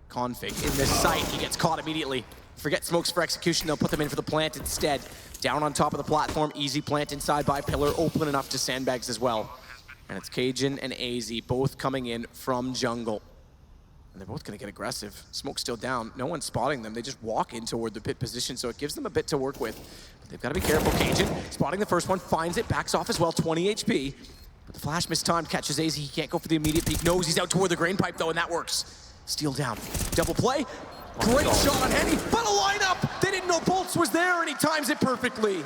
Config, in this site. He gets caught immediately. Forget smokes for execution. They'll put them in for the plant instead. Down on top of the platform, easy plant inside by pillar, open enough to sandbags as well. And it's Cajun and AZ both coming in from jungle. And they're both going to get aggressive. Smoke's still down. No one's spotting them. They just walk in toward the pit position, so it gives them a bit to work with. But they've got to be careful. Cajun spotting the first one, finds it, backs off as well, 20 HP. But the flash mistimed, catches AZ. He can't go for the immediate peek. Knows he's out toward the grain pipe, though, and that works. Steel down. Double play. Great shot on Henny, but a lineup! They didn't know Bolts was there, and he times it perfectly.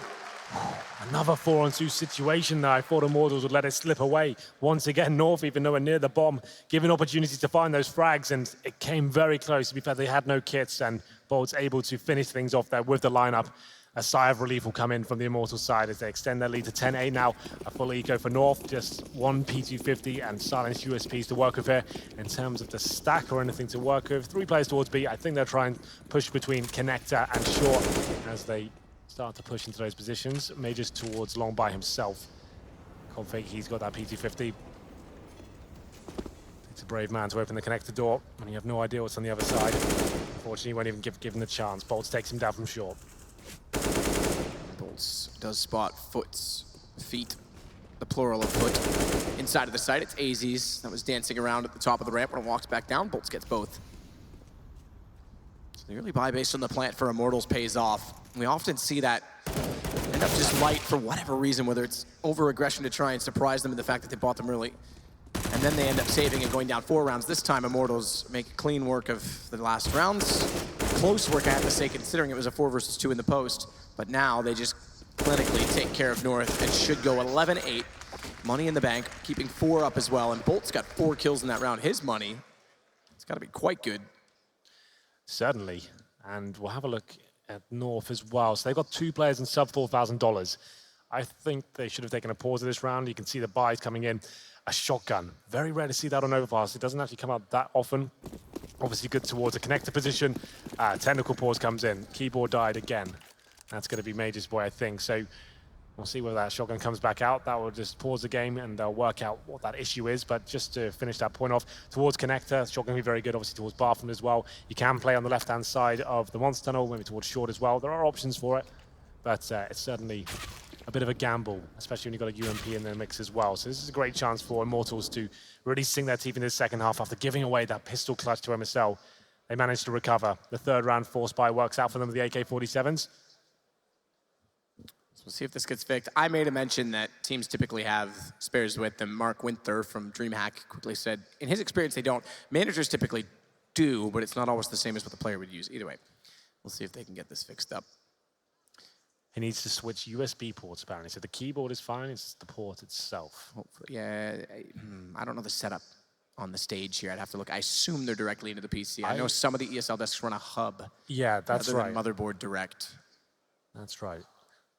Another 4-on-2 situation there. I thought Immortals would let it slip away. Once again, North, even nowhere near the bomb, given opportunities to find those frags, and it came very close. To be fair, they had no kits, and Bolt's able to finish things off there with the lineup. A sigh of relief will come in from the Immortals side as they extend their lead to 10-8 now. A full eco for North, just one P250 and silenced USPs to work with here. In terms of the stack or anything to work with, 3 players towards B. I think they'll try and push between Connector and Short as they start to push into those positions. Majors towards Long by himself. Config, he's got that P250. It's a brave man to open the Connector door when you have no idea what's on the other side. Unfortunately, he won't even give him the chance. Bolts takes him down from Short. Bolts does spot feet, the plural of foot. Inside of the site, it's AZ's that was dancing around at the top of the ramp when it walks back down. Bolts gets both. So the early buy based on the plant for Immortals pays off. We often see that end up just light for whatever reason, whether it's over-aggression to try and surprise them in the fact that they bought them early. And then they end up saving and going down 4 rounds. This time, Immortals make clean work of the last rounds. Close work, I have to say, considering it was a 4 versus 2 in the post. But now they just clinically take care of North and should go 11-8. Money in the bank, keeping 4 up as well. And Bolt's got 4 kills in that round. His money, it's got to be quite good. Certainly. And we'll have a look at North as well. So they've got 2 players in sub $4,000. I think they should have taken a pause of this round. You can see the buys coming in. A shotgun. Very rare to see that on Overpass. It doesn't actually come out that often. Obviously good towards a connector position. Technical pause comes in. Keyboard died again. That's going to be Major's boy, I think. So we'll see whether that shotgun comes back out. That will just pause the game and they'll work out what that issue is. But just to finish that point off, towards connector, shotgun will be very good, obviously towards bathroom as well. You can play on the left-hand side of the monster tunnel, maybe towards short as well. There are options for it, but it's certainly a bit of a gamble, especially when you've got a UMP in the mix as well. So this is a great chance for Immortals to really sink their teeth in the second half after giving away that pistol clutch to MSL. They managed to recover. The 3rd round force buy works out for them with the AK-47s. So we'll see if this gets fixed. I made a mention that teams typically have spares with them. Mark Winther from DreamHack quickly said, in his experience, they don't. Managers typically do, but it's not always the same as what the player would use. Either way, we'll see if they can get this fixed up. He needs to switch USB ports, apparently. So the keyboard is fine, it's the port itself. Hopefully, yeah, I don't know the setup on the stage here. I'd have to look. I assume they're directly into the PC. I know some of the ESL desks run a hub. Yeah, that's right. Than motherboard direct. That's right.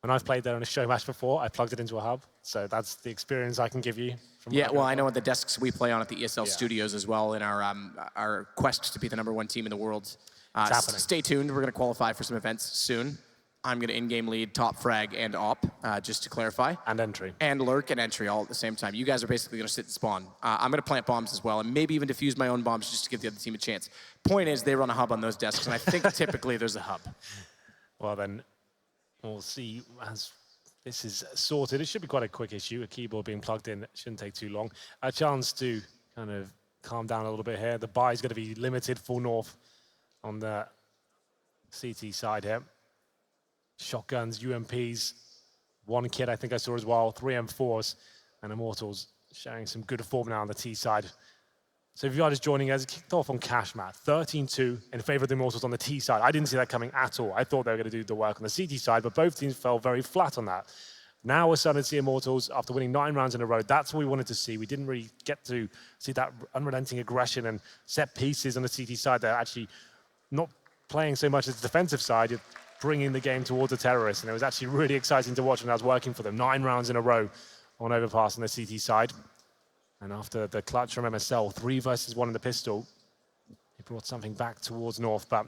When I've played there on a show match before, I plugged it into a hub. So that's the experience I can give you. Yeah, well, I know at the desks we play on at the ESL studios as well in our quest to be the #1 team in the world. Stay tuned. We're going to qualify for some events soon. I'm going to in-game lead, top frag, and op, just to clarify. And entry. And lurk and entry all at the same time. You guys are basically going to sit and spawn. I'm going to plant bombs as well, and maybe even defuse my own bombs just to give the other team a chance. Point is, they run a hub on those desks, and I think typically there's a hub. Well, then, we'll see as this is sorted. It should be quite a quick issue. A keyboard being plugged in shouldn't take too long. A chance to kind of calm down a little bit here. The buy is going to be limited for North on the CT side here. Shotguns, UMPs, 1 kit I think I saw as well, 3 M4s, and Immortals showing some good form now on the T side. So if you are just joining us, it kicked off on cash, Matt. 13-2 in favor of the Immortals on the T side. I didn't see that coming at all. I thought they were going to do the work on the CT side, but both teams fell very flat on that. Now we're starting to see Immortals after winning 9 rounds in a row. That's what we wanted to see. We didn't really get to see that unrelenting aggression and set pieces on the CT side. They're actually not playing so much as the defensive side. You're bringing the game towards the terrorists, and it was actually really exciting to watch when I was working for them. 9 rounds in a row on Overpass on the CT side. And after the clutch from MSL, 3 versus 1 in the pistol, he brought something back towards North, but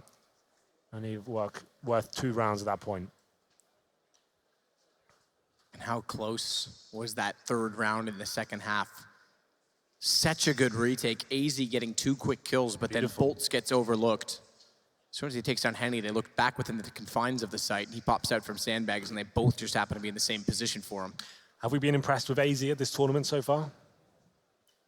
only worth 2 rounds at that point. And how close was that 3rd round in the second half? Such a good retake. AZ getting 2 quick kills, but then Bolts gets overlooked. As soon as he takes down Henny, they look back within the confines of the site, and he pops out from sandbags, and they both just happen to be in the same position for him. Have we been impressed with AZ at this tournament so far?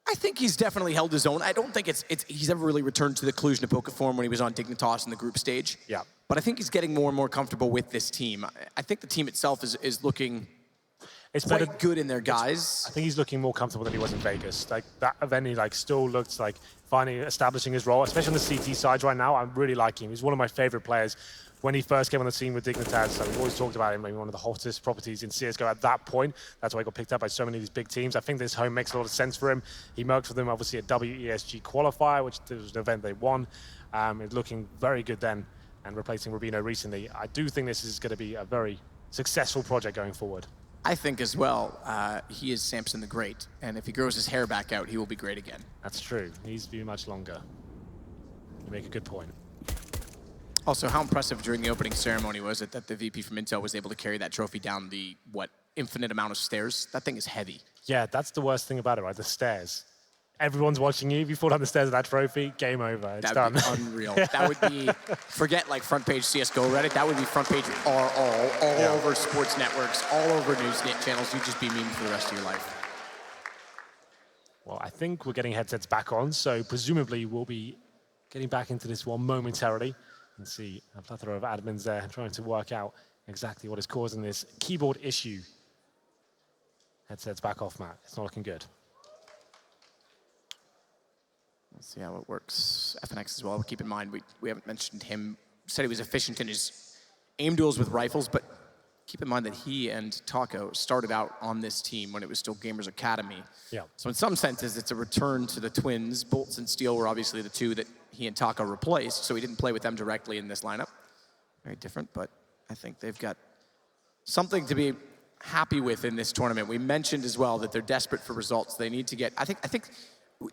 I think he's definitely held his own. I don't think he's ever really returned to the Cluj-Napoca form when he was on Dignitas in the group stage. Yeah. But I think he's getting more and more comfortable with this team. I think the team itself is looking it's quite better, good in their guys. I think he's looking more comfortable than he was in Vegas. Like that event, he like still looks like establishing his role, especially on the CT side right now. I really like him. He's one of my favorite players. When he first came on the scene with Dignitas, so we've always talked about him being one of the hottest properties in CSGO at that point. That's why he got picked up by so many of these big teams. I think this home makes a lot of sense for him. He merged with them, obviously, at WESG qualifier, which was an event they won. It's looking very good then, and replacing Rubino recently. I do think this is going to be a very successful project going forward. I think as well, he is Samson the Great, and if he grows his hair back out, he will be great again. That's true. He needs to be much longer. You make a good point. Also, how impressive during the opening ceremony was it that the VP from Intel was able to carry that trophy down the, infinite amount of stairs? That thing is heavy. Yeah, that's the worst thing about it, right? The stairs. Everyone's watching you. If you fall down the stairs of that trophy, game over. It's done. That would be unreal. That would be, forget like front page CSGO Reddit, that would be front page all over sports networks, all over news channels. You'd just be memed for the rest of your life. Well, I think we're getting headsets back on, so presumably we'll be getting back into this one momentarily. And see a plethora of admins there trying to work out exactly what is causing this keyboard issue. Headsets back off, Matt. It's not looking good. Let's see how it works. FNX as well. Keep in mind, we haven't mentioned him. Said he was efficient in his aim duels with rifles, but keep in mind that he and Taco started out on this team when it was still Gamers Academy. Yeah. So in some senses, it's a return to the twins. Bolts and Steel were obviously the two that he and Taco replaced, so he didn't play with them directly in this lineup. Very different, but I think they've got something to be happy with in this tournament. We mentioned as well that they're desperate for results. They need to get, I think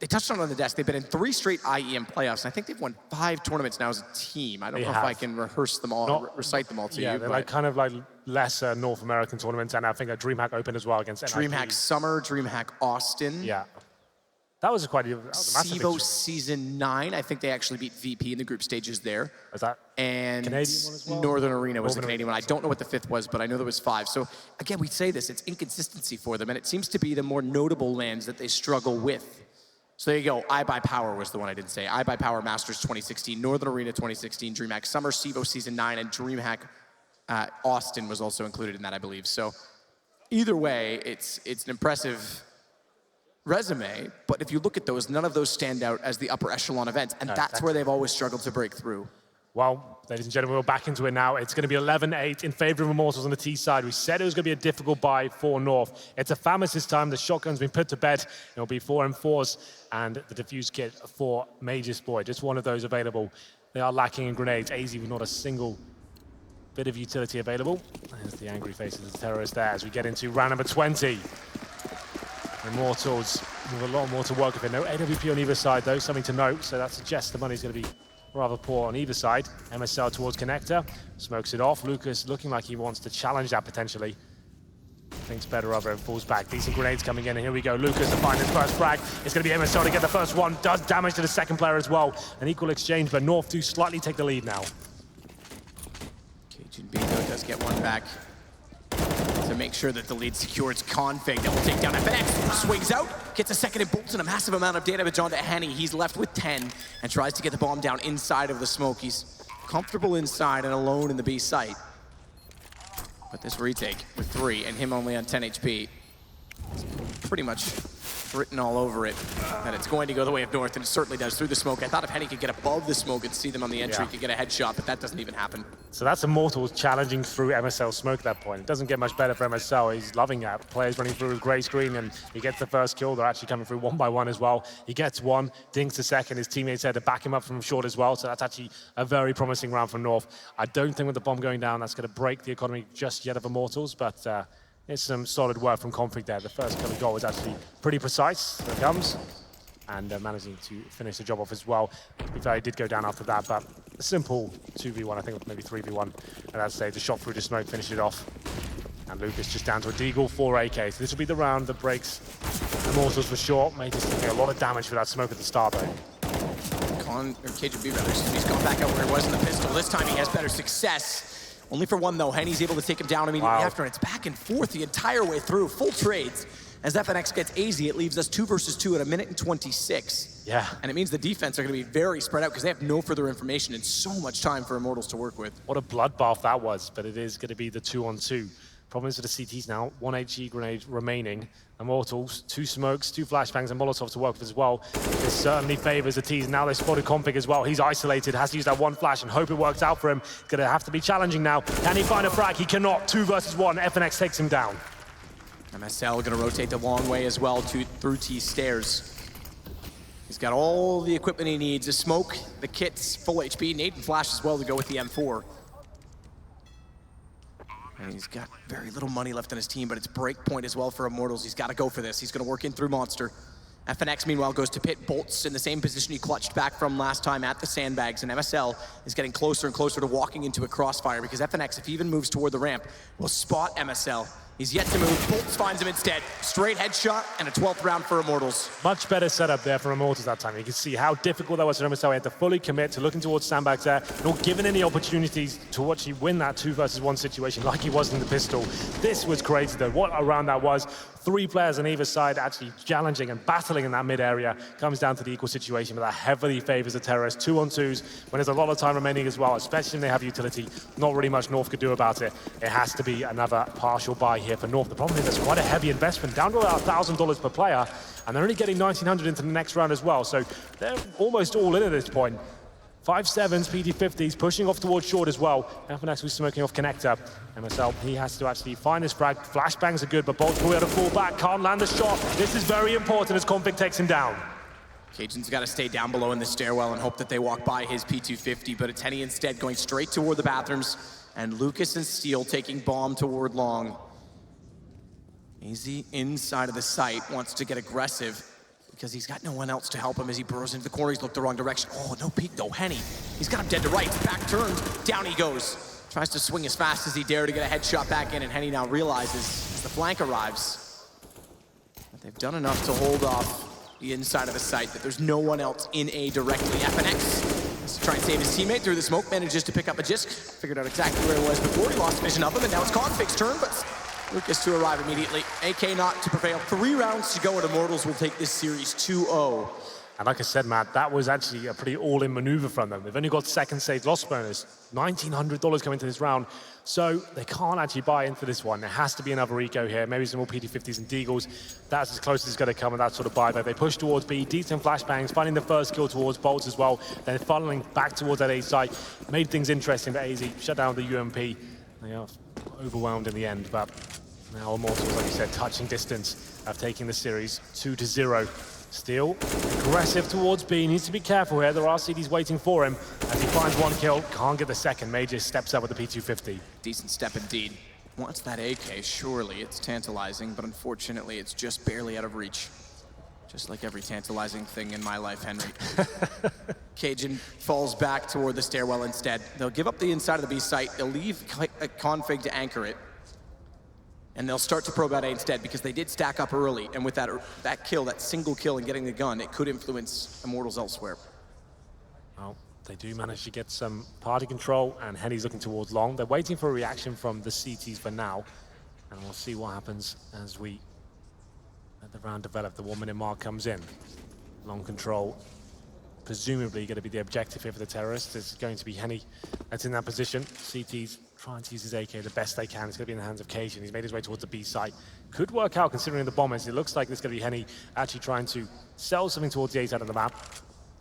they touched on the desk. They've been in 3 straight IEM playoffs, and I think they've won 5 tournaments now as a team. I don't know if I can recite them all to you. Yeah, they're like kind of like lesser North American tournaments, and I think a DreamHack Open as well against DreamHack Summer, DreamHack Austin. Yeah. That was a massive CSGO Season 9, I think they actually beat VP in the group stages there. Was that and Canadian one as well? Northern Arena was the Canadian one. I don't know what the 5th was, but I know there was 5. So again, we say this, it's inconsistency for them, and it seems to be the more notable lands that they struggle with. So there you go, iBuyPower was the one I didn't say. iBuyPower Masters 2016, Northern Arena 2016, DreamHack Summer, CSGO Season 9, and DreamHack Austin was also included in that, I believe. So either way, it's an impressive resume, but if you look at those, none of those stand out as the upper echelon events, and that's where they've always struggled to break through. Well, ladies and gentlemen, we're back into it now. It's going to be 11-8 in favor of Immortals on the T side. We said it was going to be a difficult buy for North. It's a FAMAS this time. The shotgun's been put to bed. It'll be 4M4s and the defuse kit for Mage's Boy. Just one of those available. They are lacking in grenades. AZ with not a single bit of utility available. There's the angry faces of the terrorists there as we get into round number 20. Immortals with a lot more to work with. No AWP on either side, though, something to note. So that suggests the money's going to be rather poor on either side. MSL towards Connector, smokes it off. Lucas looking like he wants to challenge that potentially. Thinks better of it and falls back. Decent grenades coming in, and here we go. Lucas to find his first frag. It's going to be MSL to get the first one. Does damage to the second player as well. An equal exchange, but North do slightly take the lead now. Cajun B, though, does get one back to make sure that the lead secures. Config that will take down FNX. Swings out, gets a second and bolts in a massive amount of damage onto Henny. He's left with 10 and tries to get the bomb down inside of the smoke. He's comfortable inside and alone in the B site. But this retake with 3 and him only on 10 HP, is pretty much written all over it that it's going to go the way of North, and it certainly does through the smoke. I thought if Henny could get above the smoke and see them on the entry, he could get a headshot, but that doesn't even happen. So that's Immortals challenging through MSL smoke at that point. It doesn't get much better for MSL. He's loving that. Players running through his grey screen, and he gets the first kill. They're actually coming through one by one as well. He gets one, dings the second. His teammates had to back him up from short as well, so that's actually a very promising round for North. I don't think with the bomb going down, that's going to break the economy just yet of Immortals, but it's some solid work from Config there. The first kind of goal was actually pretty precise. There it comes. And managing to finish the job off as well. To be fair, he did go down after that, but a simple 2v1, I think maybe 3v1. And as I say, the shot through the smoke finished it off. And Lucas just down to a deagle, 4 AK. So this will be the round that breaks Immortals for short. May just take a lot of damage for that smoke at the start, though. KGB rather, he's gone back out where he was in the pistol. This time he has better success. Only for one, though. Henny's able to take him down immediately after, and it's back and forth the entire way through. Full trades. As FNX gets AZ, it leaves us 2 versus 2 at 1:26. Yeah. And it means the defense are going to be very spread out because they have no further information and so much time for Immortals to work with. What a bloodbath that was, but it is going to be the 2-on-2 Problems for the CTs now. 1 HE grenade remaining. Immortals, 2 smokes, 2 flashbangs, and Molotov to work with as well. This certainly favors the T's. Now they spotted Config as well. He's isolated, has to use that 1 flash and hope it works out for him. Gonna have to be challenging now. Can he find a frag? He cannot. 2 versus 1. FNX takes him down. MSL gonna rotate the long way as well through T stairs. He's got all the equipment he needs. The smoke, the kits, full HP, nade and flash as well to go with the M4. And he's got very little money left on his team, but it's break point as well for Immortals. He's got to go for this. He's going to work in through Monster. FNX, meanwhile, goes to pit. Bolts in the same position he clutched back from last time at the sandbags, and MSL is getting closer and closer to walking into a crossfire because FNX, if he even moves toward the ramp, will spot MSL. He's yet to move. Bolts finds him instead. Straight headshot and a 12th round for Immortals. Much better setup there for Immortals that time. You can see how difficult that was for MSL. He had to fully commit to looking towards sandbags there, not given any opportunities to actually win that 2 versus 1 situation like he was in the pistol. This was crazy though. What a round that was. 3 players on either side actually challenging and battling in that mid area. Comes down to the equal situation, but that heavily favors the terrorists. 2-on-2s when there's a lot of time remaining as well, especially when they have utility. Not really much North could do about it. It has to be another partial buy here for North. The problem is there's quite a heavy investment, down to about $1,000 per player, and they're only getting 1,900 into the next round as well. So they're almost all in at this point. 5-7s, PT50s, pushing off towards short as well. FNX was smoking off connector. MSL, he has to actually find this frag. Flashbangs are good, but Bolt's probably able to fall back. Can't land the shot. This is very important as Config takes him down. Cajun's got to stay down below in the stairwell and hope that they walk by his P250, but it's Henny instead going straight toward the bathrooms, and Lucas and Steele taking bomb toward long. Easy inside of the site, wants to get aggressive, because he's got no one else to help him as he burrows into the corner. He's looked the wrong direction. Oh, no peek though, Henny. He's got him dead to rights, back turned, down he goes. Tries to swing as fast as he dare to get a headshot back in, and Henny now realizes as the flank arrives that they've done enough to hold off the inside of the site, that there's no one else in A directly. FNX has to try and save his teammate through the smoke, manages to pick up a Jisk, figured out exactly where it was before, he lost vision of him, and now it's Config's turn, but Lucas to arrive immediately. AK not to prevail. 3 rounds to go, and Immortals will take this series 2-0. And like I said, Matt, that was actually a pretty all-in maneuver from them. They've only got second stage loss bonus, $1,900 coming into this round, so they can't actually buy into this one. There has to be another eco here, maybe some more PT50s and Deagles. That's as close as it's going to come with that sort of buyback. They push towards B, decent flashbangs, finding the first kill towards Bolts as well, then funneling back towards that A site. Made things interesting, but AZ shut down the UMP. They are overwhelmed in the end, but now Immortals, like you said, touching distance of taking the series 2-0. Steele, aggressive towards B, needs to be careful here. There are CDs waiting for him. As he finds 1 kill, can't get the second. Major steps up with the P250. Decent step indeed. Wants that AK, surely. It's tantalizing, but unfortunately it's just barely out of reach. Just like every tantalizing thing in my life, Henry. Cajun falls back toward the stairwell instead. They'll give up the inside of the B site. They'll leave a Config to anchor it. And they'll start to probe out A instead, because they did stack up early, and with that kill, that single kill and getting the gun, it could influence Immortals elsewhere. Well, they do manage to get some party control, and Henny's looking towards long. They're waiting for a reaction from the CTs for now, and we'll see what happens as we let the round develop. The 1-minute mark comes in. Long control, presumably going to be the objective here for the terrorists. It's going to be Henny that's in that position. CTs trying to use his AK the best they can. It's going to be in the hands of Cajun. He's made his way towards the B site. Could work out considering the bombers. It looks like this is going to be Henny actually trying to sell something towards the A side of the map.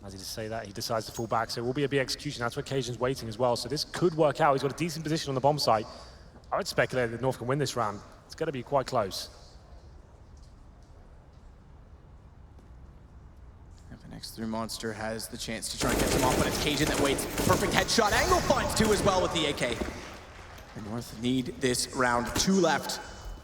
As he just say that, he decides to fall back. So it will be a B execution. That's where Cajun's waiting as well. So this could work out. He's got a decent position on the bomb site. I would speculate that North can win this round. It's going to be quite close. FNX through Monster has the chance to try and get them off, but it's Cajun that waits. Perfect headshot. Angle finds 2 as well with the AK. The North need this round. 2 left.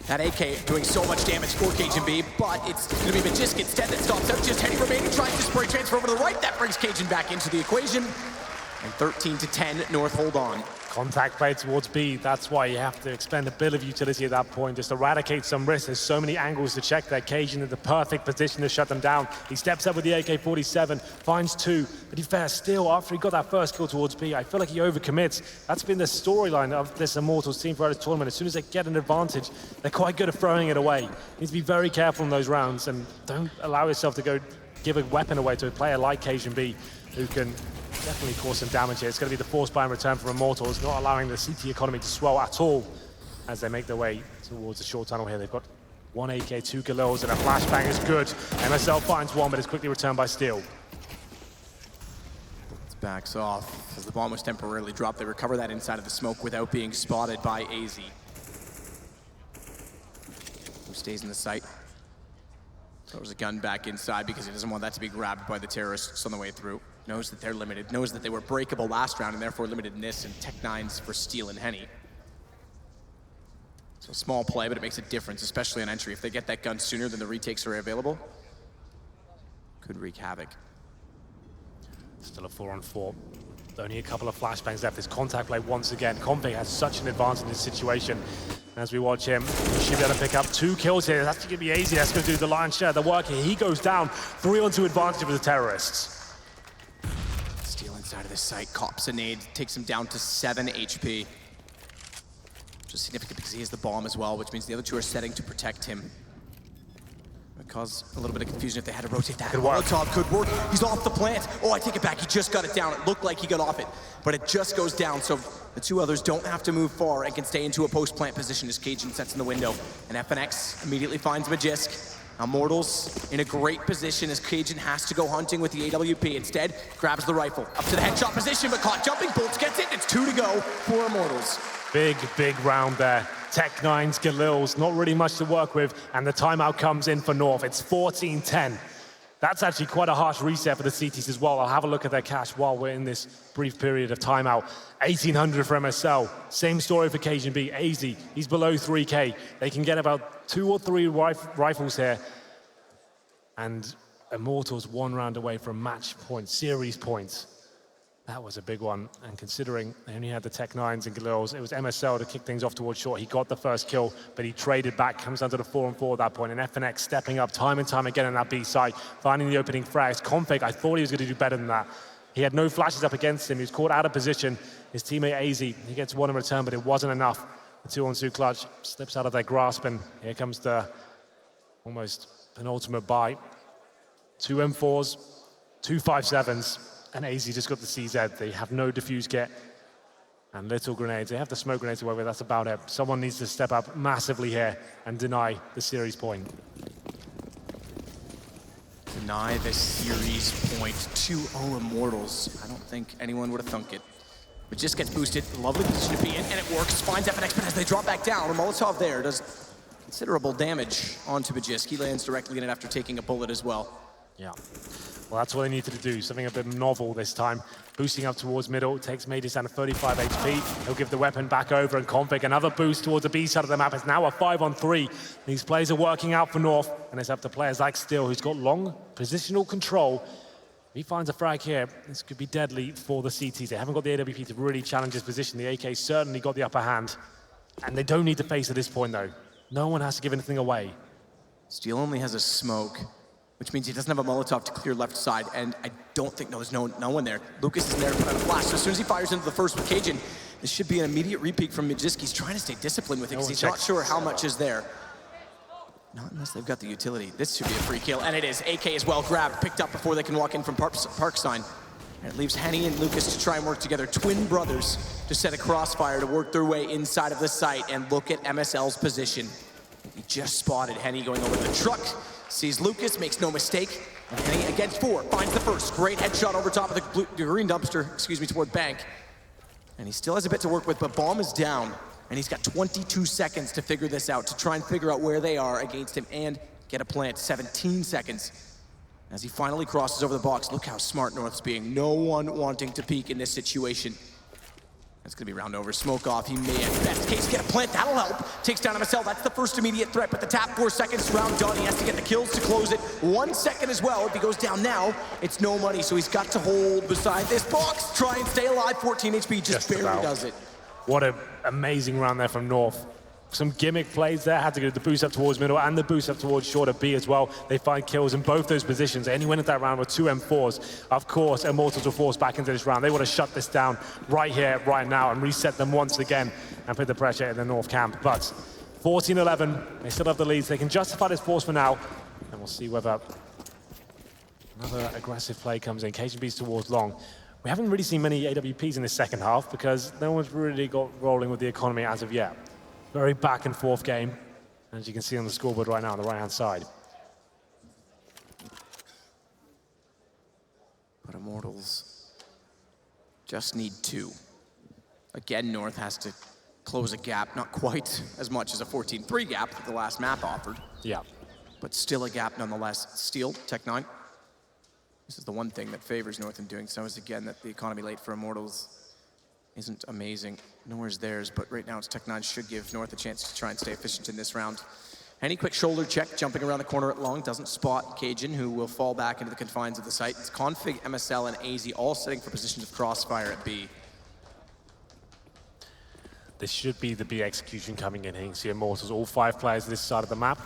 That AK doing so much damage for Cajun B, but it's going to be Majisk instead that stops out. Just Henny remaining, tries to spray transfer over to the right. That brings Cajun back into the equation. And 13-10, North hold on. Contact play towards B. That's why you have to expend a bit of utility at that point. Just eradicate some risk. There's so many angles to check that. Cajun in the perfect position to shut them down. He steps up with the AK-47, finds 2. But he's fair still after he got that first kill towards B. I feel like he overcommits. That's been the storyline of this Immortals team throughout this tournament. As soon as they get an advantage, they're quite good at throwing it away. You need to be very careful in those rounds and don't allow yourself to go give a weapon away to a player like Cajun B, who can definitely cause some damage here. It's going to be the force buy in return for Immortals, not allowing the CT economy to swell at all as they make their way towards the short tunnel here. They've got 1 AK, 2 Galils, and a flashbang is good. MSL finds one, but it's quickly returned by Steel. Backs off as the bomb was temporarily dropped. They recover that inside of the smoke without being spotted by AZ. Who stays in the site. Throws a gun back inside because he doesn't want that to be grabbed by the terrorists on the way through. Knows that they're limited, knows that they were breakable last round and therefore limited in this, and Tech9's for Steel and Henny. So small play, but it makes a difference, especially on entry. If they get that gun sooner than the retakes are available, could wreak havoc. Still a 4-on-4. Only a couple of flashbangs left. This contact play once again. Config has such an advantage in this situation. As we watch him, he should be able to pick up 2 kills here. That's going to be easy. That's going to do the lion's share of the work here. He goes down. 3-on-2 advantage for the terrorists. Steel inside of the site. Cops a nade. Takes him down to 7 HP. Which is significant because he has the bomb as well, which means the other two are setting to protect him. Would cause a little bit of confusion if they had to rotate that. Molotov could work. He's off the plant. Oh, I take it back. He just got it down. It looked like he got off it, but it just goes down. So the two others don't have to move far and can stay into a post-plant position as Cajun sets in the window. And FNX immediately finds Magisk. Immortals in a great position as Cajun has to go hunting with the AWP. Instead, grabs the rifle. Up to the headshot position, but caught jumping. Bolts gets it. It's 2 to go for Immortals. Big round there. Tech9's Galils, not really much to work with, and the timeout comes in for North. It's 14-10. That's actually quite a harsh reset for the CTs as well. I'll have a look at their cash while we're in this brief period of timeout. 1,800 for MSL. Same story for Cajun B. AZ, he's below 3K. They can get about 2 or 3 rifles here. And Immortals 1 round away from match points, series points. That was a big one, and considering they only had the Tech9s and Galils, it was MSL to kick things off towards short. He got the first kill, but he traded back, comes down to the 4-on-4 at that point, and FNX stepping up time and time again on that B side, finding the opening frags. Config, I thought he was going to do better than that. He had no flashes up against him. He was caught out of position. His teammate AZ, he gets 1 in return, but it wasn't enough. The 2-on-2 clutch slips out of their grasp, and here comes the almost penultimate buy. 2 M4s, 2 5.7s. And AZ just got the CZ. They have no defuse kit and little grenades. They have the smoke grenades to work with, that's about it. Someone needs to step up massively here and deny the series point. Deny the series point. 2-0 Immortals. I don't think anyone would have thunk it. But just gets boosted. Lovely position to be in, and it works. Finds FNX, but as they drop back down, Molotov there does considerable damage onto Magisk. He lands directly in it after taking a bullet as well. Yeah. Well, that's what they needed to do, something a bit novel this time. Boosting up towards middle, takes Mages down to 35 HP. He'll give the weapon back over, and Config, another boost towards the B side of the map. It's now a 5-on-3. These plays are working out for North, and it's up to players like Steel, who's got long positional control. If he finds a frag here, this could be deadly for the CTs. They haven't got the AWP to really challenge his position. The AK certainly got the upper hand, and they don't need to face at this point, though. No one has to give anything away. Steel only has a smoke, which means he doesn't have a Molotov to clear left side, and I don't think, no, there's no one there. Lucas is in there to put out a flash, so as soon as he fires into the first with Cajun, this should be an immediate repeat from Magisk. He's trying to stay disciplined with it because he's not sure how much is there. Not unless they've got the utility. This should be a free kill, and it is. AK as well, grabbed, picked up before they can walk in from Park Sign. And it leaves Henny and Lucas to try and work together, twin brothers, to set a crossfire to work their way inside of the site, and look at MSL's position. He just spotted Henny going over the truck, sees Lucas, makes no mistake, and Henny against 4, finds the first. Great headshot over top of the green dumpster, toward Bank. And he still has a bit to work with, but bomb is down, and he's got 22 seconds to figure this out, to try and figure out where they are against him and get a plant. 17 seconds. As he finally crosses over the box, look how smart North's being. No one wanting to peek in this situation. That's gonna be round over. Smoke off. He may, at best case, get a plant. That'll help. Takes down MSL. That's the first immediate threat. But the tap, 4 seconds, round done. He has to get the kills to close it. 1 second as well. If he goes down now, it's no money. So he's got to hold beside this box. Try and stay alive. 14 HP, just barely does it. What an amazing round there from North. Some gimmick plays there, had to get the boost up towards middle and the boost up towards shorter B as well. They find kills in both those positions. They only went at that round with 2 M4s. Of course, Immortals were forced back into this round. They want to shut this down right here, right now, and reset them once again and put the pressure in the North camp. But 14-11, they still have the leads. They can justify this force for now, and we'll see whether another aggressive play comes in. Cajun B's towards long. We haven't really seen many AWPs in the second half because no one's really got rolling with the economy as of yet. Very back and forth game, as you can see on the scoreboard right now on the right-hand side. But Immortals just need 2. Again, North has to close a gap, not quite as much as a 14-3 gap that the last map offered. Yeah. But still a gap nonetheless. Steal, Tech9. This is the one thing that favors North in doing so, is again that the economy late for Immortals isn't amazing, nor is theirs, but right now it's Tech9 should give North a chance to try and stay efficient in this round. Any quick shoulder check, jumping around the corner at long, doesn't spot Cajun, who will fall back into the confines of the site. It's Config, MSL, and AZ all sitting for positions of crossfire at B. This should be the B execution coming in. You can see Immortals, all 5 players this side of the map.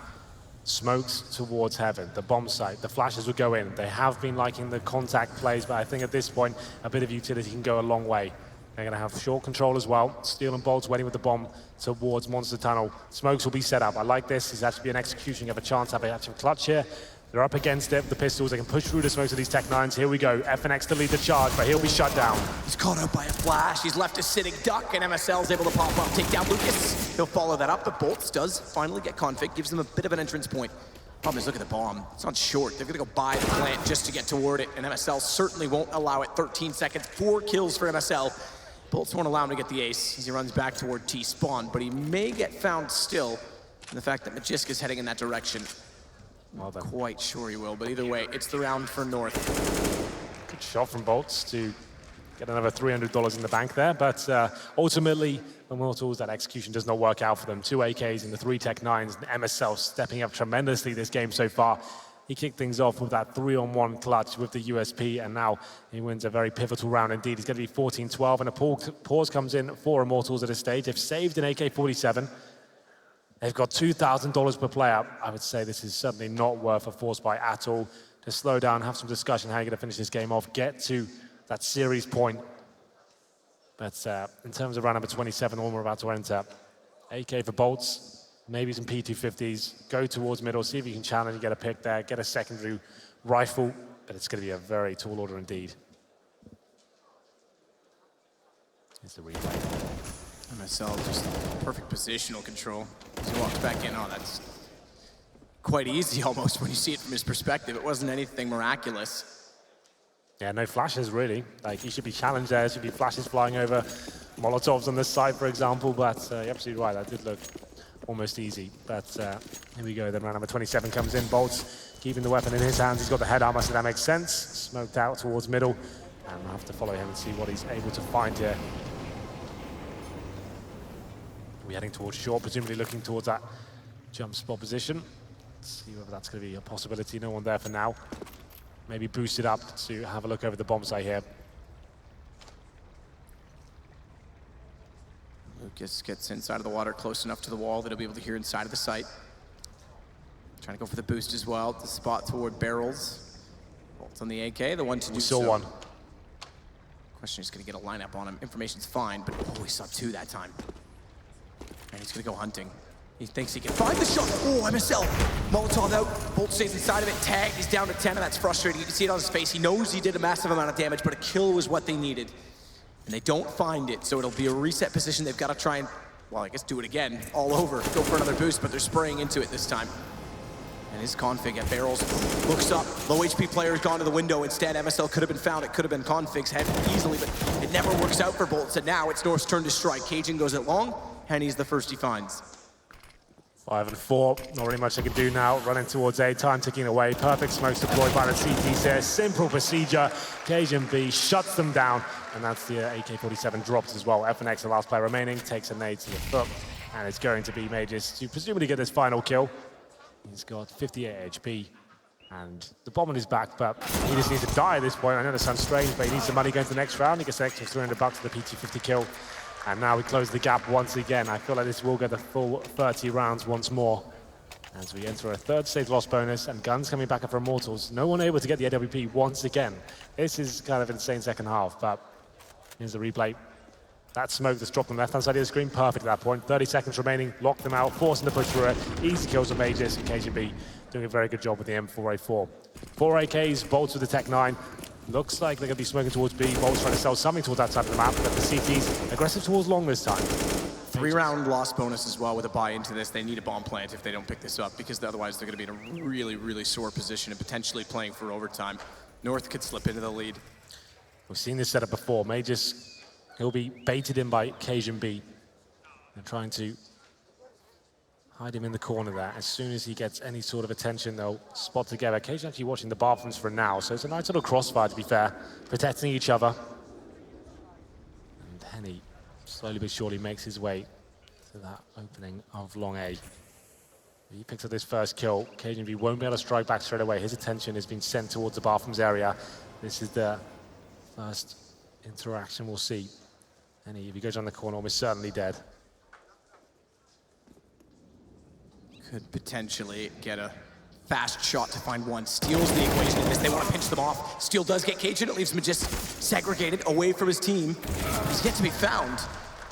Smokes towards heaven, the bomb site, the flashes will go in. They have been liking the contact plays, but I think at this point, a bit of utility can go a long way. They're going to have short control as well. Steel and Bolts waiting with the bomb towards Monster Tunnel. Smokes will be set up. I like this. This has to be an execution. You have a chance to have an actual clutch here. They're up against it. The pistols, they can push through the smokes of these Tech9s. Here we go. FNX to lead the charge, but he'll be shut down. He's caught out by a flash. He's left a sitting duck, and MSL's able to pop up, take down Lucas. He'll follow that up, but Bolts does finally get Config, gives them a bit of an entrance point. Problem is, look at the bomb. It's on short. They're going to go by the plant just to get toward it, and MSL certainly won't allow it. 13 seconds, 4 kills for MSL. Bolts won't allow him to get the ace as he runs back toward T-spawn, but he may get found still in the fact that Magiska's heading in that direction. Well done. Quite sure he will, but either way, it's the round for North. Good shot from Bolts to get another $300 in the bank there, but ultimately, Immortals, that execution does not work out for them. 2 AKs and the 3 Tech9s, and MSL stepping up tremendously this game so far. He kicked things off with that 3-on-1 clutch with the USP, and now he wins a very pivotal round indeed. He's going to be 14-12, and a pause comes in for Immortals at this stage. They've saved an AK-47. They've got $2,000 per player. I would say this is certainly not worth a force buy at all. To slow down, have some discussion how you're going to finish this game off, get to that series point. But in terms of round number 27, the one we're about to enter, AK for Bolts. Maybe some P250s, go towards middle, see if you can challenge and get a pick there, get a secondary rifle, but it's going to be a very tall order indeed. Here's the replay. MSL just perfect positional control. As he walks back in, oh, that's quite easy almost when you see it from his perspective. It wasn't anything miraculous. Yeah, no flashes really. Like, he should be challenged there, should be flashes flying over, Molotovs on this side, for example, but you're absolutely right, that did look almost easy, but here we go. Then round number 27 comes in. Bolts keeping the weapon in his hands. He's got the head armor, so that makes sense. Smoked out towards middle, and we'll have to follow him and see what he's able to find here. We're heading towards short, presumably looking towards that jump spot position. Let's see whether that's going to be a possibility. No one there for now. Maybe boost it up to have a look over the bomb site here. Lucas gets inside of the water, close enough to the wall that he'll be able to hear inside of the site. Trying to go for the boost as well, the spot toward barrels. Bolts on the AK, the one to do so. We saw one. Question is going to get a lineup on him. Information's fine, but oh, he saw 2 that time. And he's going to go hunting. He thinks he can find the shot. Oh, MSL. Molotov out. Bolt stays inside of it. Tagged. He's down to 10, and that's frustrating. You can see it on his face. He knows he did a massive amount of damage, but a kill was what they needed. And they don't find it, so it'll be a reset position. They've got to try and, well, I guess do it again, all over. Go for another boost, but they're spraying into it this time. And his Config at barrels looks up. Low HP player has gone to the window. Instead, MSL could have been found. It could have been Config's head easily, but it never works out for Bolts. And now it's North's turn to strike. Cajun goes it long, and he's the first he finds. 5 and 4, not really much they can do now. Running towards A, time ticking away. Perfect smokes deployed by the CTs there. Simple procedure. Cajun B shuts them down, and that's the AK-47 dropped as well. FNX, the last player remaining, takes a nade to the foot, and it's going to be Mages to presumably get this final kill. He's got 58 HP, and the bomb on his back, but he just needs to die at this point. I know this sounds strange, but he needs the money going to the next round. He gets an extra $300 for the P250 kill. And now we close the gap once again. I feel like this will get the full 30 rounds once more. As we enter a 3rd stage loss bonus, and guns coming back up for Immortals. No one able to get the AWP once again. This is kind of an insane second half, but here's the replay. That smoke that's dropped on the left-hand side of the screen, perfect at that point. 30 seconds remaining, lock them out, forcing the push through it. Easy kills on Mages, and KGB doing a very good job with the M4A4. 4 AKs, Bolts with the Tech9. Looks like they're going to be smoking towards B. Bolts trying to sell something towards that side of the map, but the CT's aggressive towards long this time. 3-round loss bonus as well with a buy into this. They need a bomb plant if they don't pick this up, because otherwise they're going to be in a really, really sore position and potentially playing for overtime. North could slip into the lead. We've seen this setup before. He'll be baited in by Cajun B. They're trying to hide him in the corner there. As soon as he gets any sort of attention, they'll spot together. Cajun actually watching the bathrooms for now, so it's a nice little crossfire, to be fair, protecting each other. And Henny slowly but surely makes his way to that opening of long A. He picks up this first kill. Cajun B won't be able to strike back straight away. His attention has been sent towards the bathrooms area. This is the first interaction we'll see. Henny, if he goes on the corner, almost certainly dead. Could potentially get a fast shot to find one. Steals the equation in this. They want to pinch them off. Steal does get Cajun. It leaves him just segregated away from his team. He's yet to be found.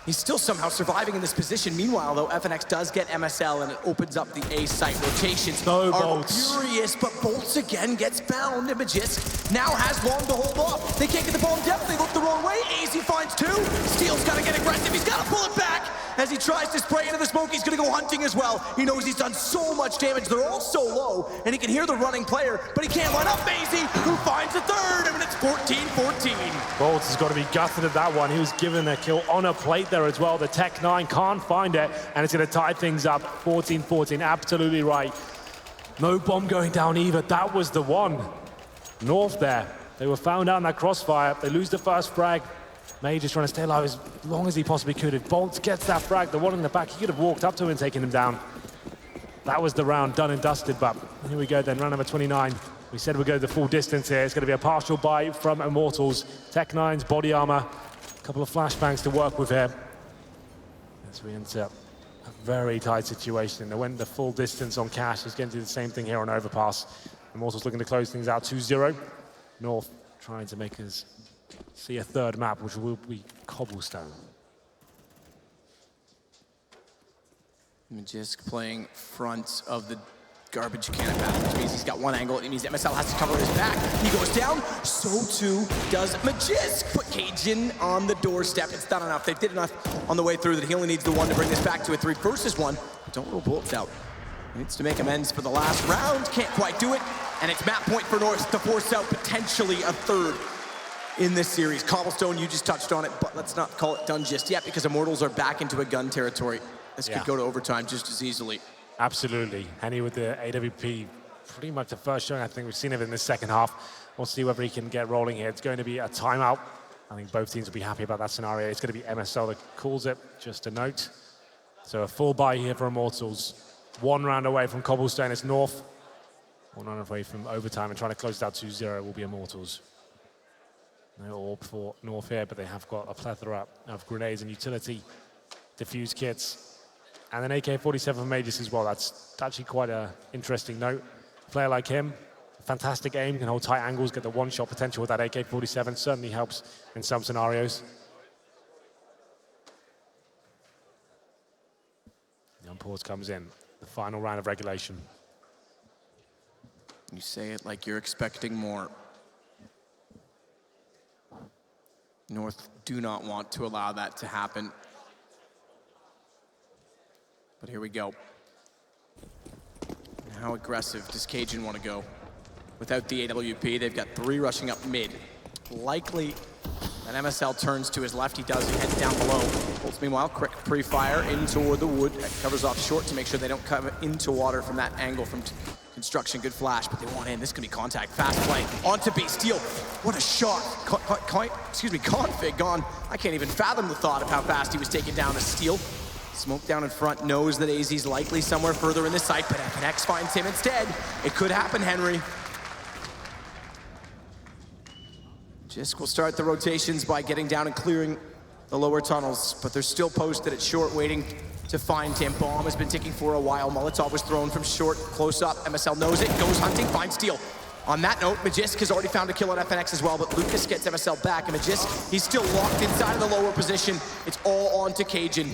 He's still somehow surviving in this position. Meanwhile, though, FNX does get MSL, and it opens up the A site. Rotations No are bolts. furious, but Bolts again gets found. And Magisk now has long to hold off. They can't get the bomb down. They look the wrong way. AZ finds two. Steel's got to get aggressive. He's got to pull it back. As he tries to spray into the smoke, he's going to go hunting as well. He knows he's done so much damage. They're all so low, and he can hear the running player, but he can't line up AZ, who finds a third, and it's 14-14. Bolts has got to be gutted at that one. He was given a kill on a plate there as well. The Tech 9 can't find it, and it's going to tie things up. 14-14, absolutely right. No bomb going down either. That was the one. North there. They were found out in that crossfire. They lose the first frag. May just trying to stay alive as long as he possibly could. If Bolts gets that frag, the one in the back, he could have walked up to him and taken him down. That was the round, done and dusted, but here we go then, round number 29. We said we'd go the full distance here. It's going to be a partial buy from Immortals. Tech 9's body armor, a couple of flashbangs to work with here. As we enter a very tight situation. And they went the full distance on Cash. He's going to do the same thing here on Overpass. Immortals looking to close things out 2-0. North trying to make us see a third map, which will be Cobblestone. Magisk playing front of the garbage can path, which means he's got one angle. It means MSL has to cover his back. He goes down, so too does Magisk. Put Cajun on the doorstep. It's not enough. They did enough on the way through that he only needs the one to bring this back to a 3 versus 1. Don't roll bullets out. He needs to make amends for the last round. Can't quite do it. And it's map point for North to force out potentially a third in this series. Cobblestone, you just touched on it, but let's not call it done just yet, because Immortals are back into a gun territory. This could go to overtime just as easily. Absolutely. Henny with the AWP, pretty much the first showing I think we've seen of in the second half. We'll see whether he can get rolling here. It's going to be a timeout. I think both teams will be happy about that scenario. It's going to be MSL that calls it, just a note. So a full buy here for Immortals. 1 round away from Cobblestone, it's North. 1 round away from overtime, and trying to close it out 2-0 will be Immortals. No orb for North here, but they have got a plethora of grenades and utility defuse kits. And an AK-47 for Magus as well. That's actually quite an interesting note. A player like him, fantastic aim, can hold tight angles, get the one-shot potential with that AK-47. Certainly helps in some scenarios. The unpause comes in. The final round of regulation. You say it like you're expecting more. North do not want to allow that to happen. But here we go. How aggressive does Cajun want to go? Without the AWP, they've got 3 rushing up mid. Likely that MSL turns to his left. He does, he heads down below. Bolts, meanwhile, quick pre-fire in toward the wood. Covers off short to make sure they don't come into water from that angle from construction. Good flash, but they want in. This could be contact. Fast play onto B. Steal. What a shot. Config gone. I can't even fathom the thought of how fast he was taken down to Steal. Smoke down in front, knows that AZ's likely somewhere further in the site, but FNX finds him instead. It could happen, Henry. Jisk will start the rotations by getting down and clearing the lower tunnels, but they're still posted at short, waiting to find him. Bomb has been ticking for a while. Molotov was thrown from short, close up. MSL knows it, goes hunting, finds Steal. On that note, Magisk has already found a kill on FNX as well, but Lucas gets MSL back, and Magisk, he's still locked inside of the lower position. It's all on to Cajun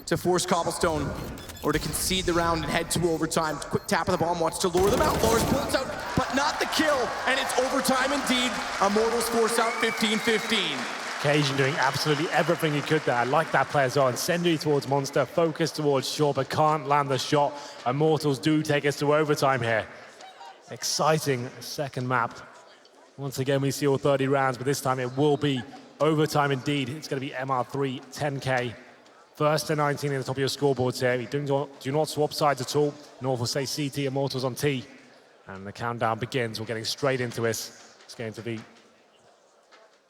to force Cobblestone, or to concede the round and head to overtime. Quick tap of the bomb, wants to lure them out. Lowers bullets out, but not the kill, and it's overtime indeed. Immortals force out 15-15. Cajun doing absolutely everything he could there. I like that play as well. Incendiary towards Monster, focus towards Short, but can't land the shot. Immortals do take us to overtime here. Exciting second map. Once again, we see all 30 rounds, but this time it will be overtime indeed. It's going to be MR3, 10K. First to 19 in the top of your scoreboards here. We do not swap sides at all. North will say CT, Immortals on T. And the countdown begins. We're getting straight into this. It's going to be...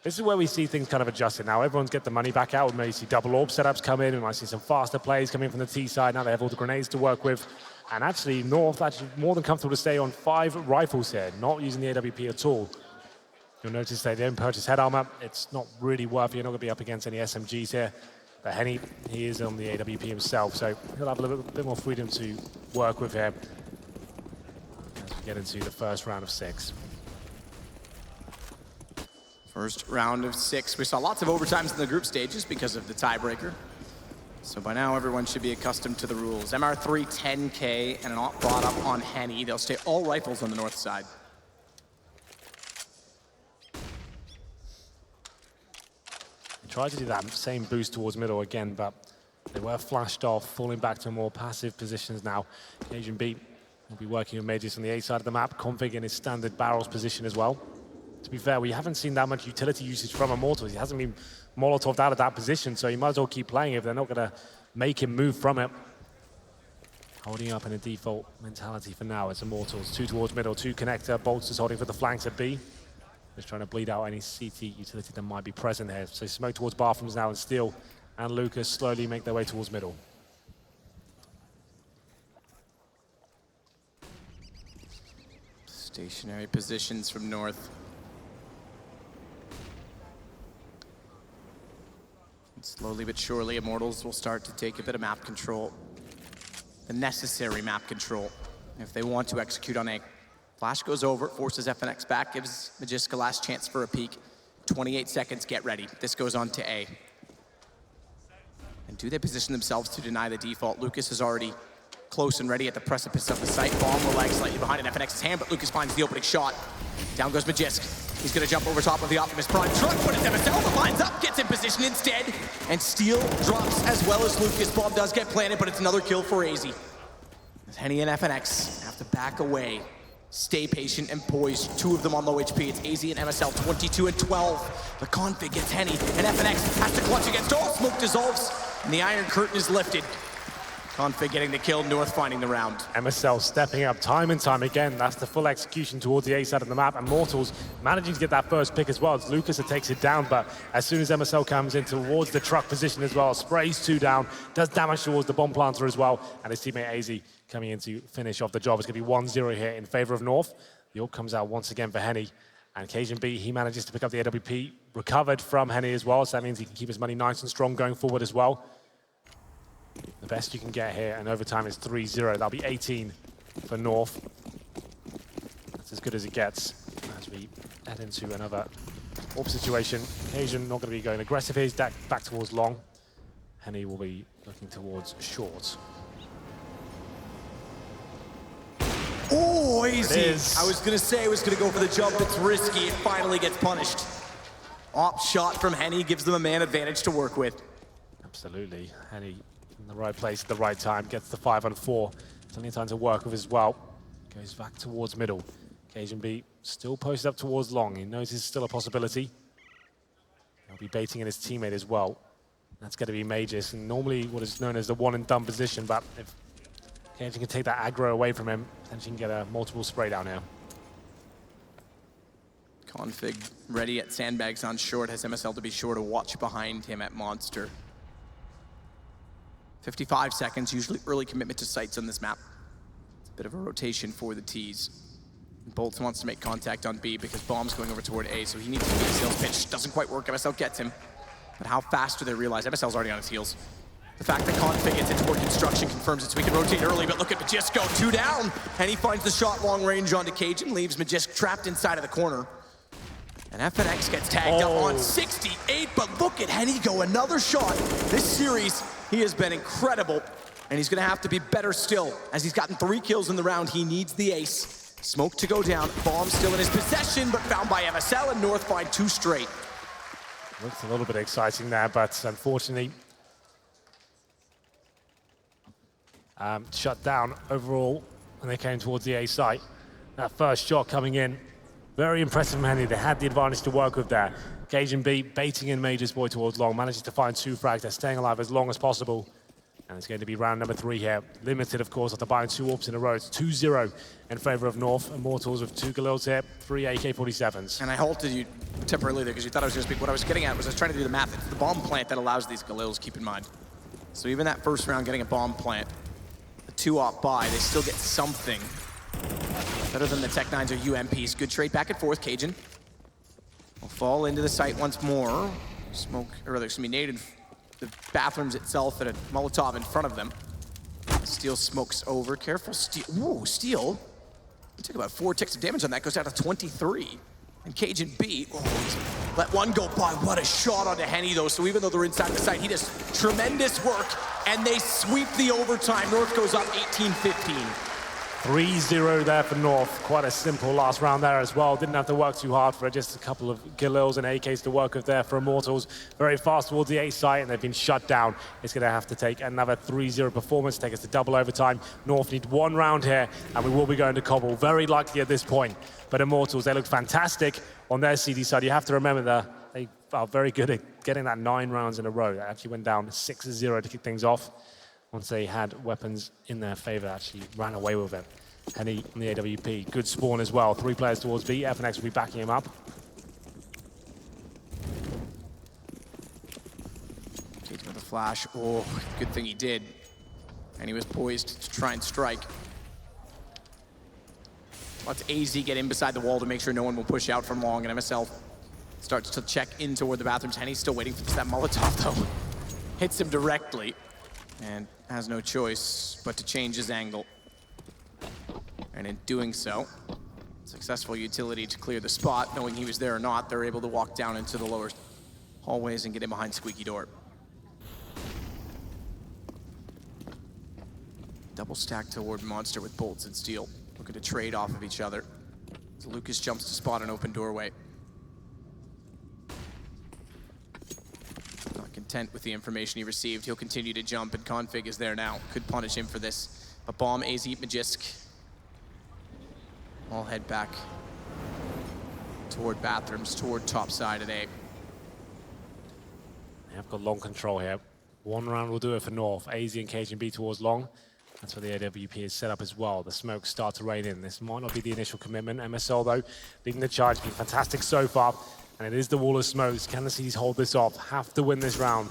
This is where we see things kind of adjusted now. Everyone's get the money back out. We may see double orb setups come in. We might see some faster plays coming from the T side. Now they have all the grenades to work with. And actually, North actually more than comfortable to stay on 5 rifles here, not using the AWP at all. You'll notice they didn't purchase head armor. It's not really worth it. You're not going to be up against any SMGs here. But Henny, he is on the AWP himself, so he'll have a little bit more freedom to work with here as we get into the first round of 6. First round of 6. We saw lots of overtimes in the group stages because of the tiebreaker. So by now, everyone should be accustomed to the rules. MR3, 10K, and an op brought up on Henny. They'll stay all rifles on the north side. They tried to do that same boost towards middle again, but they were flashed off, falling back to more passive positions now. Asian B will be working with Mages on the A side of the map, config in his standard barrels position as well. To be fair, we haven't seen that much utility usage from Immortals. He hasn't been Molotov'd out of that position, so you might as well keep playing if they're not going to make him move from it. Holding up in a default mentality for now. It's Immortals. 2 towards middle, 2 connector. Bolts is holding for the flanks at B. Just trying to bleed out any CT utility that might be present here. So smoke towards bathrooms now, and Steel and Lucas slowly make their way towards middle. Stationary positions from north. Slowly but surely, Immortals will start to take a bit of map control. The necessary map control, if they want to execute on A. Flash goes over, forces FNX back, gives Magiska last chance for a peek. 28 seconds, get ready. This goes on to A. And do they position themselves to deny the default? Lucas is already close and ready at the precipice of the site. Bomb will lag slightly behind in FNX's hand, but Lucas finds the opening shot. Down goes Magisk. He's gonna jump over top of the Optimus Prime truck, but it's MSL that lines up, gets in position instead, and Steel drops as well as Lucas. Bomb does get planted, but it's another kill for AZ. As Henny and FNX have to back away, stay patient and poised. 2 of them on low HP. It's AZ and MSL, 22 and 12. The config gets Henny, and FNX has to clutch against all. Smoke dissolves, and the Iron Curtain is lifted. Config getting the kill, North finding the round. MSL stepping up time and time again. That's the full execution towards the A side of the map. Immortals managing to get that first pick as well. It's Lucas that takes it down, but as soon as MSL comes in towards the truck position as well, sprays 2 down, does damage towards the bomb planter as well, and his teammate AZ coming in to finish off the job. It's going to be 1-0 here in favor of North. The ult comes out once again for Henny, and Cajun B, he manages to pick up the AWP, recovered from Henny as well, so that means he can keep his money nice and strong going forward as well. The best you can get here, and overtime is 3-0. That'll be 18 for North. That's as good as it gets as we head into another orb situation. Cajun not going to be going aggressive here. He's back towards long. Henny will be looking towards short. Oh, easy. I was going to say I was going to go for the jump. It's risky. It finally gets punished. Op shot from Henny gives them a man advantage to work with. Absolutely. Henny in the right place at the right time, gets the 5-on-4. Plenty of time to work with as well. Goes back towards middle. Cajun B still posted up towards long. He knows it's still a possibility. He'll be baiting in his teammate as well. That's going to be Mages, and normally what is known as the one and done position, but if Cajun can take that aggro away from him, then she can get a multiple spray down here. Config ready at sandbags on short, has MSL to be sure to watch behind him at Monster. 55 seconds, usually early commitment to sites on this map. It's a bit of a rotation for the T's. Bolts wants to make contact on B because Bomb's going over toward A, so he needs to get a sales pitch. Doesn't quite work, MSL gets him. But how fast do they realize? MSL's already on his heels. The fact that Config gets into toward construction confirms it, so we can rotate early, but look at Magisk, 2 down, and he finds the shot long range onto Cajun, leaves Magisk trapped inside of the corner. And FNX gets tagged up on 68, but look at Henny go, another shot. This series, he has been incredible, and he's gonna have to be better still. As he's gotten 3 kills in the round, he needs the ace. Smoke to go down, Bomb still in his possession, but found by MSL, and North find 2 straight. Looks a little bit exciting there, but unfortunately, shut down overall when they came towards the A site. That first shot coming in, very impressive from Henry. They had the advantage to work with there. Cajun B baiting in Major's boy towards long, manages to find 2 frags. They're staying alive as long as possible. And it's going to be round number 3 here. Limited, of course, after buying 2 AWPs in a row. It's 2-0 in favor of North. Immortals with 2 Galils here, 3 AK-47s. And I halted you temporarily there because you thought I was going to speak. What I was getting at was I was trying to do the math. It's the bomb plant that allows these Galils, keep in mind. So even that first round getting a bomb plant, the 2-op buy, they still get something. Better than the Tech-9s or UMPs. Good trade back and forth. Cajun will fall into the site once more. Smoke, or rather, excuse me, naded the bathrooms itself and a Molotov in front of them. Steel smokes over. Careful, Steel. Ooh, Steel. He took about 4 ticks of damage on that. Goes down to 23. And Cajun B, oh, let one go by. What a shot onto Henny, though. So even though they're inside the site, he does tremendous work. And they sweep the overtime. North goes up 18-15. 3-0 there for North. Quite a simple last round there as well. Didn't have to work too hard for it. Just a couple of Galils and AKs to work with there for Immortals. Very fast towards the A site, and they've been shut down. It's going to have to take another 3-0 performance, take us to double overtime. North need 1 round here, and we will be going to Cobble. Very likely at this point. But Immortals, they look fantastic on their CD side. You have to remember that they are very good at getting that 9 rounds in a row. They actually went down 6-0 to kick things off. Once they had weapons in their favor, actually ran away with it. Henny on the AWP, good spawn as well. 3 players towards B, FNX will be backing him up. Cajun with a flash, oh, good thing he did. And he was poised to try and strike. Let's AZ get in beside the wall to make sure no one will push out from long, and MSL starts to check in toward the bathrooms. Henny's still waiting for that Molotov though. Hits him directly. And has no choice but to change his angle. And in doing so, successful utility to clear the spot. Knowing he was there or not, they're able to walk down into the lower hallways and get in behind Squeaky Door. Double stack toward Monster with bolts and steel. Looking to trade off of each other. So Lucas jumps to spot an open doorway. Not content with the information he received, he'll continue to jump, and Config is there now. Could punish him for this. A bomb, AZ, Magisk. All head back toward bathrooms, toward top side at A. They have got long control here. 1 round will do it for North. AZ and Cajun B towards long. That's where the AWP is set up as well. The smokes start to rain in. This might not be the initial commitment. MSL, though, leading the charge, been fantastic so far. And it is the wall of smokes. Can the C's hold this off? Have to win this round.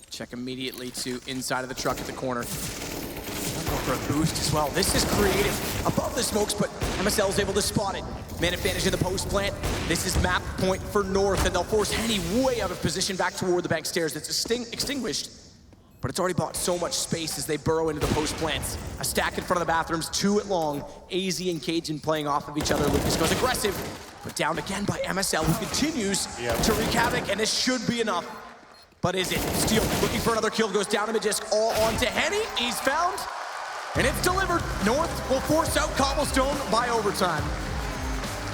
Check immediately to inside of the truck at the corner. Go for a boost as well. This is creative. Above the smokes, but MSL is able to spot it. Man advantage in the post plant. This is map point for North, and they'll force Henny way out of position back toward the bank stairs. It's extinguished, but it's already bought so much space as they burrow into the post plants. A stack in front of the bathrooms, 2 at long. AZ and Cajun playing off of each other. Lucas goes aggressive, but down again by MSL, who continues to wreak havoc, and this should be enough. But is it? Steel looking for another kill, goes down to Magisk, all onto Henny. He's found, and it's delivered. North will force out Cobblestone by overtime.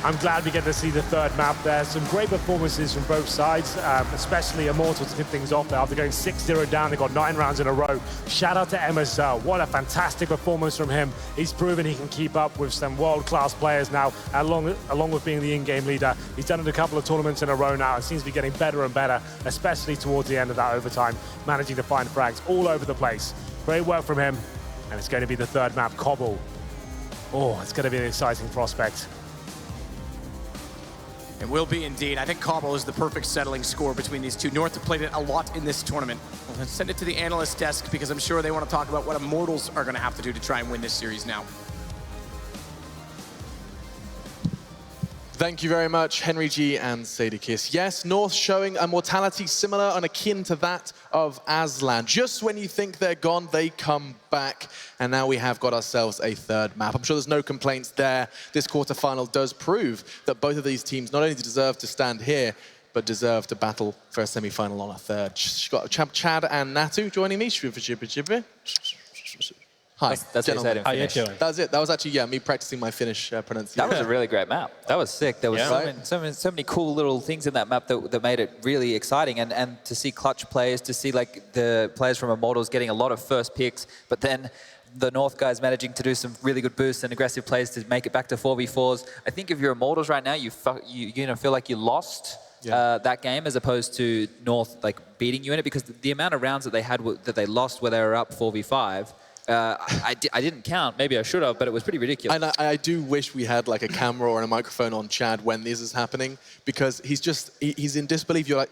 I'm glad we get to see the 3rd map there. Some great performances from both sides, especially Immortals to tip things off there. After going 6-0 down, they got 9 rounds in a row. Shout out to MSL. What a fantastic performance from him. He's proven he can keep up with some world-class players now, along with being the in-game leader. He's done it a couple of tournaments in a row now and seems to be getting better and better, especially towards the end of that overtime, managing to find frags all over the place. Great work from him, and it's going to be the 3rd map, Cobble. Oh, it's going to be an exciting prospect. It will be indeed. I think Cobble is the perfect settling score between these two. North have played it a lot in this tournament. We'll send it to the analyst desk because I'm sure they want to talk about what Immortals are going to have to do to try and win this series now. Thank you very much, Henry G and Sadie Kiss. Yes, North showing a mortality similar and akin to that of Aslan. Just when you think they're gone, they come back. And now we have got ourselves a 3rd map. I'm sure there's no complaints there. This quarterfinal does prove that both of these teams not only deserve to stand here, but deserve to battle for a semi-final on a 3rd. Got Chad and Natu joining me. Hi, That's what he said in How you Finnish. doing? That was it. That was actually, yeah, me practicing my Finnish pronunciation. That was a really great map. That was sick. There was Yeah. so many cool little things in that map that made it really exciting. And to see clutch players, to see like the players from Immortals getting a lot of first picks, but then the North guys managing to do some really good boosts and aggressive plays to make it back to 4v4s. I think if you're Immortals right now, you feel like you lost that game as opposed to North like beating you in it, because the amount of rounds that they had that they lost where they were up 4v5. I didn't count. Maybe I should have, but it was pretty ridiculous. And I do wish we had like a camera or a microphone on Chad when this is happening, because he's in disbelief. You're like,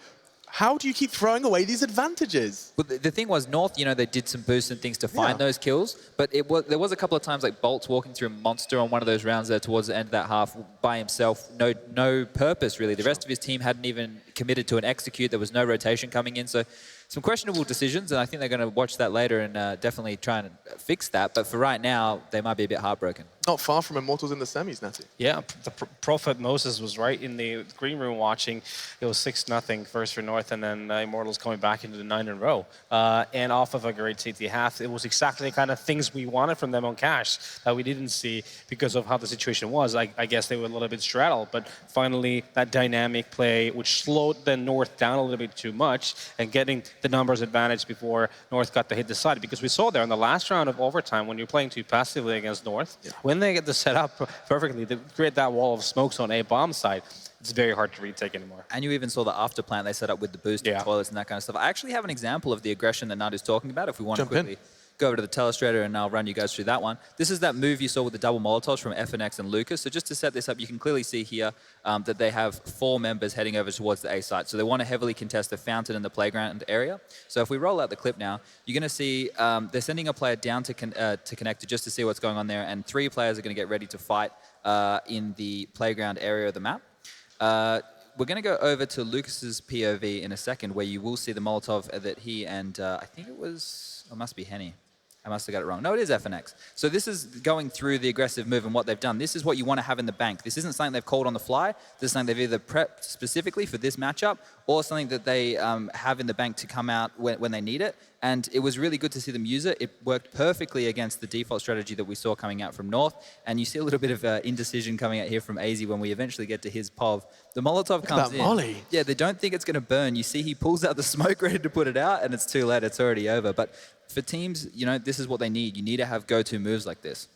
how do you keep throwing away these advantages? But the thing was, North, they did some boosts and things to find those kills, but there was a couple of times like Bolt's walking through Monster on one of those rounds there towards the end of that half by himself, no purpose really. The rest of his team hadn't even committed to an execute. There was no rotation coming in, so some questionable decisions, and I think they're going to watch that later and definitely try and fix that. But for right now, they might be a bit heartbroken. Not far from Immortals in the semis, Natty. Yeah, the Prophet Moses was right in the green room watching. It was 6-0 first for North, and then Immortals coming back into the 9 in a row. And off of a great CT half, it was exactly the kind of things we wanted from them on Cash that we didn't see because of how the situation was. I guess they were a little bit straddled, but finally that dynamic play, which slowed the North down a little bit too much, and getting the numbers advantage before North got to hit the side. Because we saw there in the last round of overtime, when you're playing too passively against North, when they get the set up perfectly, they create that wall of smokes on A bomb side, it's very hard to retake anymore. And you even saw the after plant they set up with the boost toilets and that kind of stuff. I actually have an example of the aggression that Nadu's talking about if we want to quickly go over to the telestrator, and I'll run you guys through that one. This is that move you saw with the double Molotovs from FNX and Lucas. So just to set this up, you can clearly see here that they have 4 members heading over towards the A site. So they want to heavily contest the fountain in the playground area. So if we roll out the clip now, you're going to see they're sending a player down to connect just to see what's going on there, and 3 players are going to get ready to fight in the playground area of the map. We're going to go over to Lucas's POV in a second, where you will see the Molotov that he and I think it must be Henny. I must have got it wrong. No, it is FNX. So this is going through the aggressive move and what they've done. This is what you want to have in the bank. This isn't something they've called on the fly. This is something they've either prepped specifically for this matchup, or something that they have in the bank to come out when they need it. And it was really good to see them use it. It worked perfectly against the default strategy that we saw coming out from North. And you see a little bit of indecision coming out here from AZ when we eventually get to his POV. The Molotov comes in. Molly. Yeah, they don't think it's going to burn. You see he pulls out the smoke ready to put it out, and it's too late. It's already over. But for teams, this is what they need. You need to have go-to moves like this.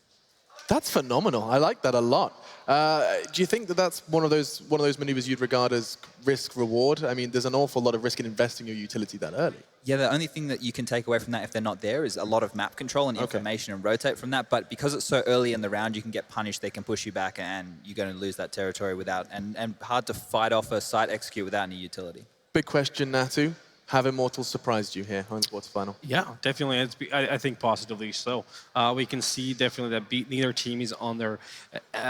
That's phenomenal. I like that a lot. Do you think that that's one of those maneuvers you'd regard as risk-reward? I mean, there's an awful lot of risk in investing your utility that early. Yeah, the only thing that you can take away from that if they're not there is a lot of map control and information and rotate from that. But because it's so early in the round, you can get punished. They can push you back, and you're going to lose that territory without, and hard to fight off a site execute without any utility. Big question, Natu. Have Immortals surprised you here on the quarterfinal? Yeah, definitely. I think positively so. We can see definitely that neither team is on their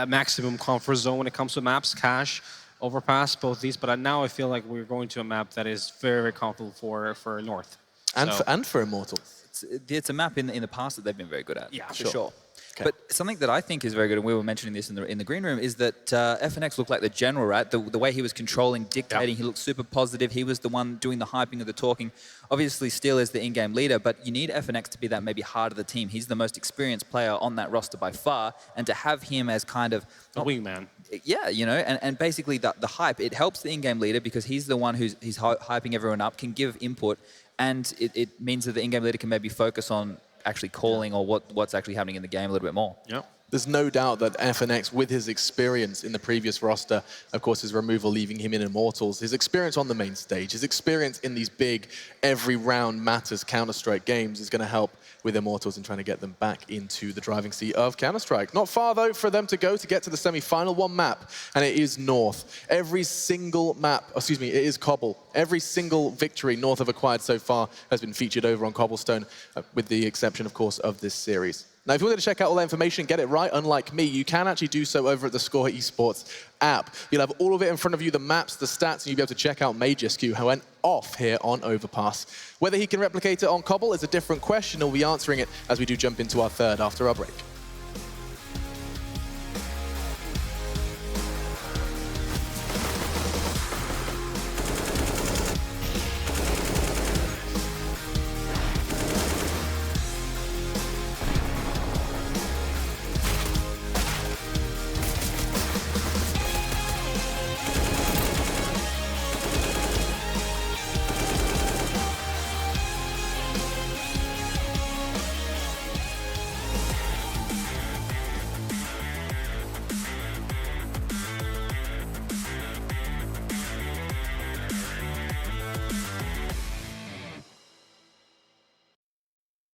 maximum comfort zone when it comes to maps. Cash, Overpass, both these. But now I feel like we're going to a map that is very, very comfortable for North. And for Immortals. It's a map in the past that they've been very good at. Yeah, for sure. Okay. But something that I think is very good, and we were mentioning this in the green room, is that FNX looked like the general, right? The way he was controlling, dictating, he looked super positive. He was the one doing the hyping of the talking. Obviously, Steel is the in-game leader, but you need FNX to be that maybe heart of the team. He's the most experienced player on that roster by far, and to have him as kind of... a wingman. Yeah, and basically the hype, it helps the in-game leader because he's the one who's hyping everyone up, can give input, and it means that the in-game leader can maybe focus on actually calling or what's actually happening in the game a little bit more. Yeah. There's no doubt that FNX, with his experience in the previous roster, of course his removal leaving him in Immortals, his experience on the main stage, his experience in these big, every round matters Counter-Strike games is going to help with Immortals and trying to get them back into the driving seat of Counter-Strike. Not far, though, for them to go to get to the semi-final. One map, and it is North. Every single map, excuse me, it is Cobble. Every single victory North have acquired so far has been featured over on Cobblestone, with the exception, of course, of this series. Now, if you wanted to check out all that information, get it right, unlike me, you can actually do so over at the theScore esports app. You'll have all of it in front of you, the maps, the stats, and you'll be able to check out MageSQ, who went off here on Overpass. Whether he can replicate it on Cobble is a different question, and we'll be answering it as we do jump into our third after our break.